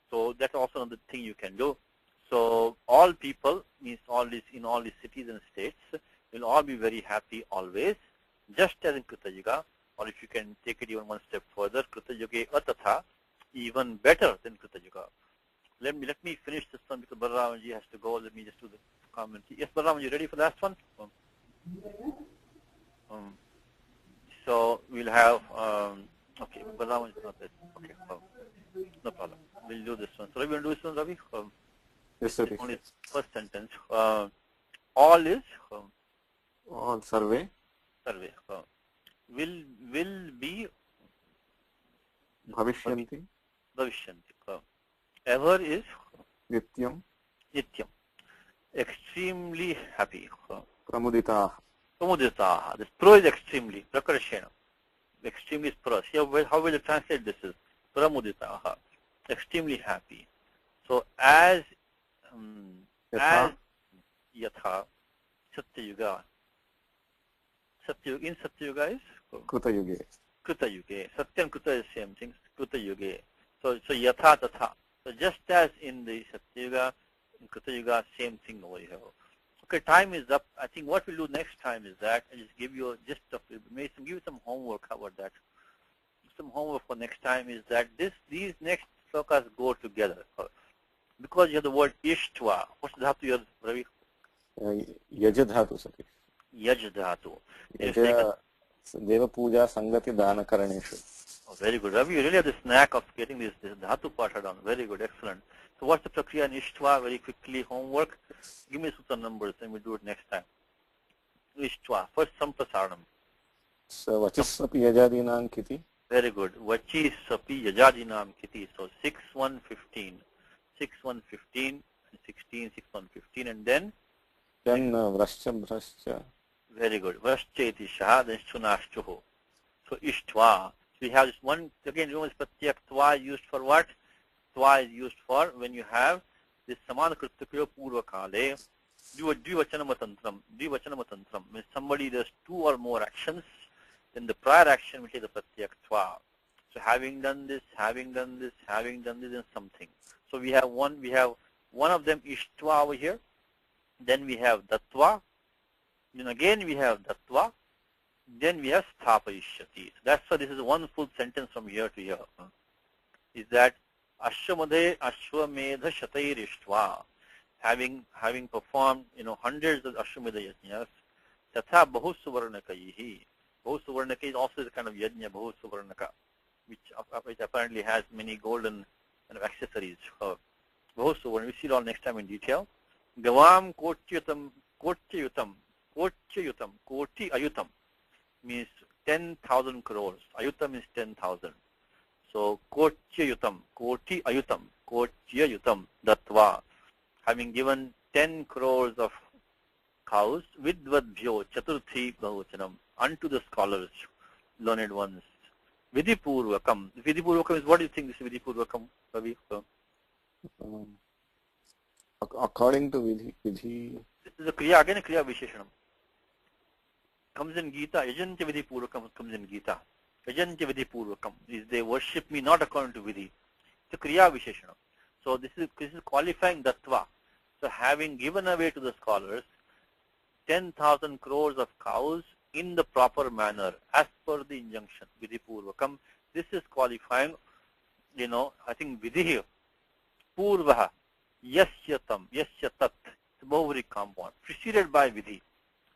So that's also another thing you can do. So all people, means in all these cities and states, will all be very happy always, just as in Krita Yuga. Or if you can take it even one step further, Krita Yuge Atatha, even better than Krita Yuga. Let me finish this one because Balramanji has to go. Let me just do the comment. Yes, Balramanji, you ready for the last one? So we'll have, okay, Balraman is not there. Okay, no problem. We'll do this one. So Ravi, will do this one, Ravi? Yes, sir. Only first sentence. All is All survey. Will be Bhavishyanti. Ever is Nityam. Extremely happy. Pramuditaha. This pro is extremely. Prakarshena. Extremely is pro. Here, how will you translate this? Is Pramuditaha. Extremely happy. So as Yatha Satyayuga. In Satyayuga is Krita Yuge. Krita Yuge. Satya and Krita is same thing. Krita Yuge. So Yatha Tatha. So just as in the Satyayuga, in Krita Yuga, same thing over here. Okay, time is up. I think what we'll do next time is that I'll just give you a gist of it. Give you some homework about that. Some homework for next time is that these next slokas go together. Because you have the word Ishtva. What's the dhatu here, Ravi? Yajadhatu, sir. Yajadhatu. Deva Puja Sangati Dana Karaneshu. Oh, very good. Ravi, you really have the knack of getting this dhatu part down. Very good, excellent. So what's the prakriya in Ishtva? Very quickly, homework. Give me sutra numbers and we'll do it next time. Ishtva. First, Samprasaranam. So Vachisapi Yajadinam Kiti. Very good. Vachisapi Yajadinam Kiti. So 6, 1, 15. 6, 1, 15, 16, 6, 1, 15, and then? Then Vrashcha. Very good. Vrashcha iti shaha, then Shunashchuho. So Ishtva. So we have this one, again, remember this Pratyak Tva used for what? Tva is used for when you have this Samana Kritakyo Purva Kale, Dvivachanamatantam. Dvivachanamatantam means somebody does 2 or more actions, then the prior action which is the Pratyak Tva. So having done this, and something. So we have one of them Ishtva over here. Then we have Dattva. Then again we have Dattva. Then we have Sthapayishyati. So that's why this is one full sentence from here to here. Is that Ashwamedha Shatairishtva. having performed, hundreds of Ashwamedha yajnas, tatha bahu suvarnakaihi. Bahu suvarnaka is also the kind of yajna, bahu suvarnaka, which apparently has many golden kind of accessories. Bahu suvarnaka, we see it all next time in detail. Gavam kotyutam, koti ayutam means 10,000 crores. Ayutam means 10,000. So kotyutam, koti ayutam, datva, having given 10 crores of cows, vidvadbhyo chaturthi bahuvachanam, unto the scholars, learned ones. Vidipurvakam. Vidipurvakam is, what do you think this is Vidipurvakam, Ravi? According to Vidhi. This is a Kriya, again a Kriya Visheshanam. Comes in Gita, Yajanta Vidipurvakam comes in Gita. Yajanta Vidipurvakam is they worship me not according to Vidhi. It's a Kriya Visheshanam. So this is qualifying Dattva. So having given away to the scholars 10,000 crores of cows in the proper manner, as per the injunction, Vidipurvakam, this is qualifying, I think Vidhi, Purvaha, Yasyatam, Yasyatat, it's a very compound, preceded by Vidhi.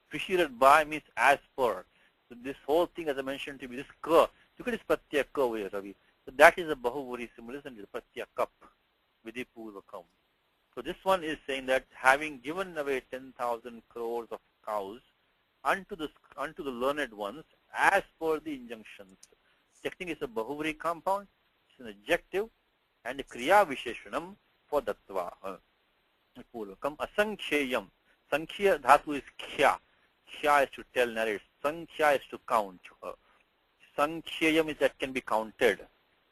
Preceded by means as per. So this whole thing, as I mentioned to you, this ka, look at this Pratya ka over here, Ravi. So that is a Bahuvuri symbol, isn't it? Pratya kap, Vidipurvakam. So this one is saying that having given away 10,000 crores of cows unto the learned ones as per the injunctions. Technically it's a Bahuvuri compound, it's an adjective and a Kriya Visheshanam for Dattva. Purvakam. Asankheyam. Sankhya dhatu is Khya. Khya is to tell, narrate. Sankhya is to count. Sankheyam is that can be counted.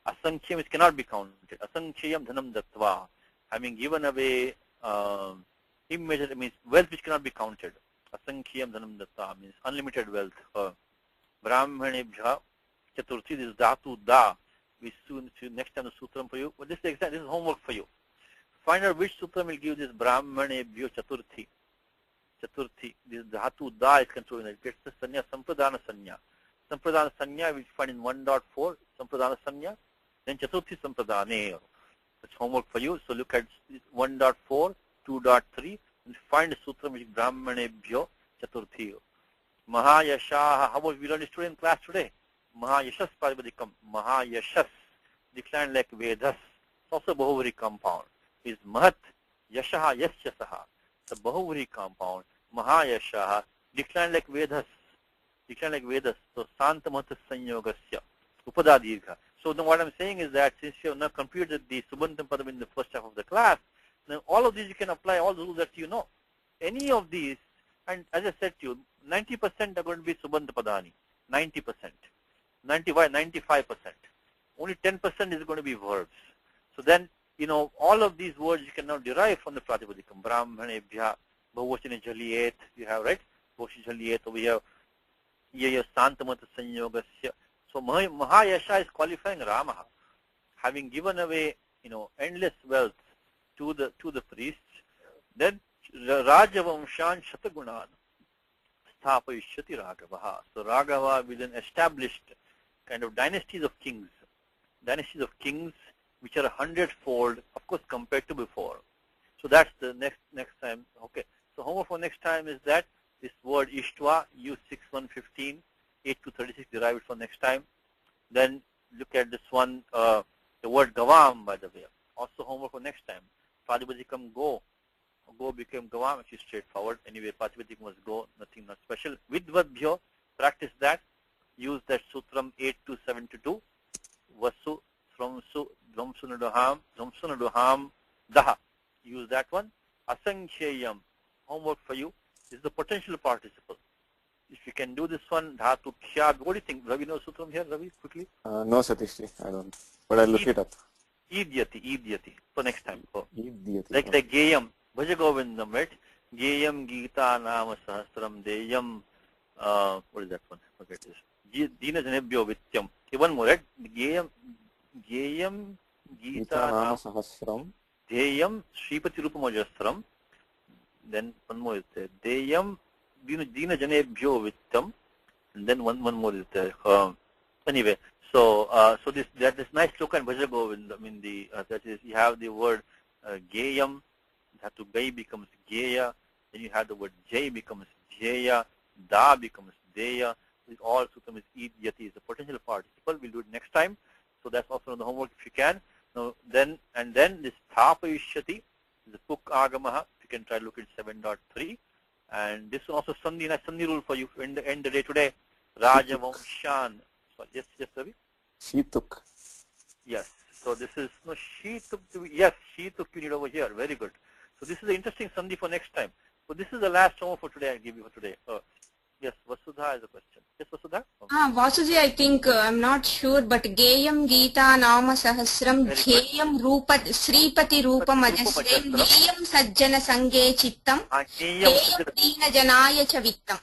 Asankheyam is cannot be counted. Asankheyam dhanam dattva. Having given away immeasurable means wealth which cannot be counted. Asankheyam dhanam dattva means unlimited wealth. Brahmanebhya chaturthi, this is dhatu da. We soon see next time the sutram for you. But this is exam, this is homework for you. Find out which sutram will give this Brahmanebhyo chaturthi. Chaturthi, this dhatu da is controlling it. It gets the sanya, sampradana sanya. Sampradana sanya we find in 1.4, sampradana sanya. Then chaturthi sampradane. That's homework for you. So look at 1.4, 2.3, and find a sutram which is Brahmanebhyo chaturthi. Mahayashaha, how about we learned this in class today? Mahayashas Parivadikam. Mahayashas, declined like Vedas. It's also a Bahuvuri compound. Is Mahat, Yashaha, Yasyasaha. It's a Bahuvuri compound. Mahayashaha, declined like Vedas. Declined like Vedas. So Santamata Sanyogasya. Upada Dirgha. So then what I'm saying is that since you have now computed the Subantam Padam in the first half of the class, then all of these you can apply all the rules that you know. Any of these, and as I said to you, 90% are going to be Subanta Padani. 90%. 95%. Only 10% is going to be verbs. So then, all of these words you can now derive from the Pratipadikam. Brahmanebhya, Bahuvachane Jaliyet, you have, right? Bahuvachane Jaliyet, over here, Yaya Santamata Sanyogasya. So Mahayasha is qualifying Rama, having given away, endless wealth to the priests. Then Rajavamshan Shatagunan Sthapayishyati Raghavaha. So Raghava will then established kind of dynasties of kings which are 100-fold, of course, compared to before. So that's the next time. Okay. So homework for next time is that this word Ishtva, use 6.1.15, 8 to 36, derive it for next time. Then look at this one, the word Gavam, by the way. Also homework for next time. Pratipadikam go. Go became Gavam, which is straightforward. Anyway, Pratipadikam was go, nothing not special. Vidvadbhyo, practice that. Use that sutram 8.2.7-2. Vasu, Sramsu, Dhamsunaduham, Daha. Use that one. Asankheyam, homework for you. This is the potential participle. If you can do this one, Dhatu Khyad. What do you think? Ravi knows sutram here, Ravi, quickly? No, Satishji, I don't. But I'll look it up. Idyati. For next time. Oh. Idyati. Like the Geyam, Bhajagovindam, right? Geyam Gita Nama Sahasram Deyam. What is that one? Forget this. Dina Janebhyo Vityam. Okay, one more, right? Geyam Gita Nama Sahasram. Deyam Shripati Rupamajastram. Then one more is there. Deyam Dina Janebhyo Vityam. And then one more is there. Anyway, so that is nice sloka in Bhajagovindam. In the that is, you have the word Geyam, Dhatu gai becomes geya. Then you have the word jay becomes jaya. Da becomes deya. All sutram is idyati is a potential participle. We'll do it next time. So that's also on the homework if you can. Now then this thapayishyati is the puk agamaha. You can try to look at 7.3. And this one also sandhi rule for you to end the day today. Raja Vamshan. So yes, Ravi? Shituk. Yes. So this is no Shituk. Yes, Shituk you need over here. Very good. So this is an interesting sandhi for next time. So this is the last homework for today. I'll give you for today. Yes, Vasudha has a question. Yes, Vasudha? Vasuji, I think I'm not sure, but Geyam Gita Nama Sahasram Jeyam Rupat Sripati Rupam Ajasrem Geyam Sajjana Sange Chittam Geyam Dina Janaya Chavittam.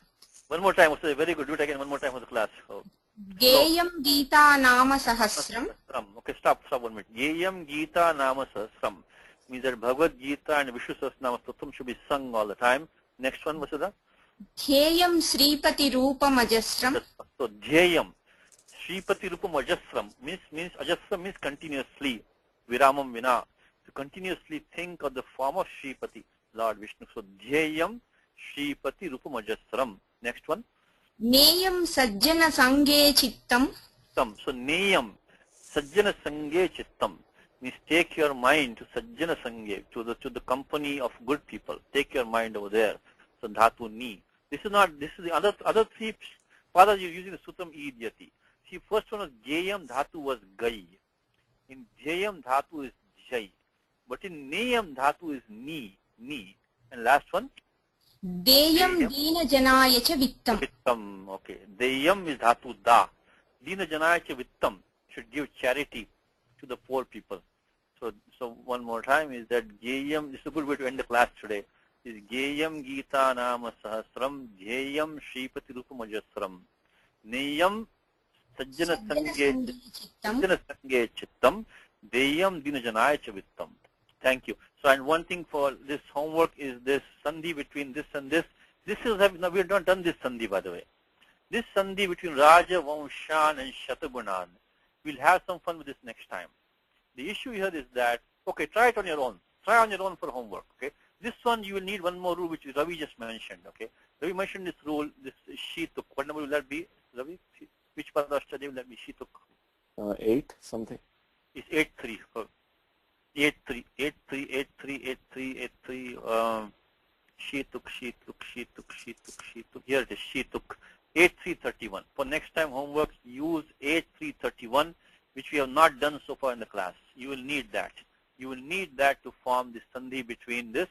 One more time, Vasudha. Very good. Do it again one more time for the class. Geyam Gita Nama Sahasram. Okay, stop 1 minute. Geyam Gita Nama Sahasram means that Bhagavad Gita and Vishnu Sahasranama Stotram should be sung all the time. Next one, Vasudha. Dhyayam Sripati Rupam Ajasram. So Dhyayam Sripati Rupam Ajasram means Ajasram means continuously. Viramam Vina. To continuously think of the form of Sripati, Lord Vishnu. So Dhyayam Sripati Rupam Ajasram. Next one. Neyam Sajjana Sange Chittam. So Neyam Sajjana Sange Chittam means take your mind to Sajjana Sange, to the company of good people. Take your mind over there. So dhatu ni. This is the other three padas you're using the sutram idyati. See, first one was jayam, dhatu was gai. In jayam, dhatu is jai. But in neyam, dhatu is ni. And last one? Deyam Dina Janaya Cha Vittam. Vittam. Okay. Deyam is dhatu da. Dina Janaya Cha Vittam should give charity to the poor people. So one more time is that jayam, this is a good way to end the class today. Is Geyam Gita Nama Sahasram Jeyam Shripati Rupam Ajasram Neyam Sajjana Sange Chittam Deyam Dinajanaya Chavittam. Thank you. So and one thing for this homework is this sandhi between this and this. We have not done this sandhi, by the way. This sandhi between Raja Vamshan and Shatagunan. We'll have some fun with this next time. The issue here is that, okay, try it on your own. Try on your own for homework, okay? This one you will need one more rule which Ravi just mentioned, okay? Ravi mentioned this rule, this Shituk. What number will that be, Ravi? Which part of the study will that be, Shituk? 8 something. It's 8-3. 8-3. Shituk. Here it is, Shituk. 8-3-31. For next time homework, use 8-3-31, which we have not done so far in the class. You will need that. You will need that to form the sandhi between the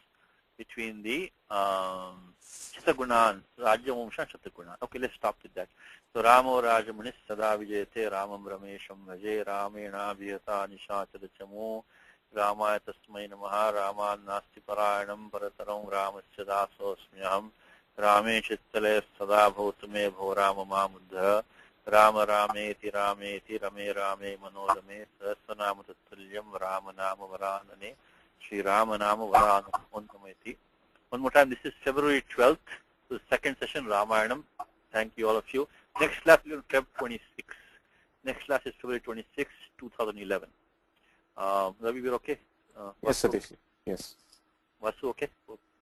Shatagunan, Raja Vamshan Shatagunan. Okay, let's stop with that. So Ramo Rajamanis Sada Vijayate Ramam Ramesham Vaje Ramena Vihata Nishachara Chamo Ramaya Tasmai Namaha Raman Nasti Parayanam Parataram Ramasya Dasosmyaham Rame Chittale Sada Bhautame Bhorama Mamudha Rama Rameti Rame Rame Manodame Sahasranama Tattuliyam Ramanama Varanane Sri Ramanama Varanam. One more time, this is February 12th, the second session, Ramayanam. Thank you, all of you. Next class is on Feb 26. Next class is February 26, 2011. Ravi, we're okay? Yes, Satish. Yes. Vasu, okay?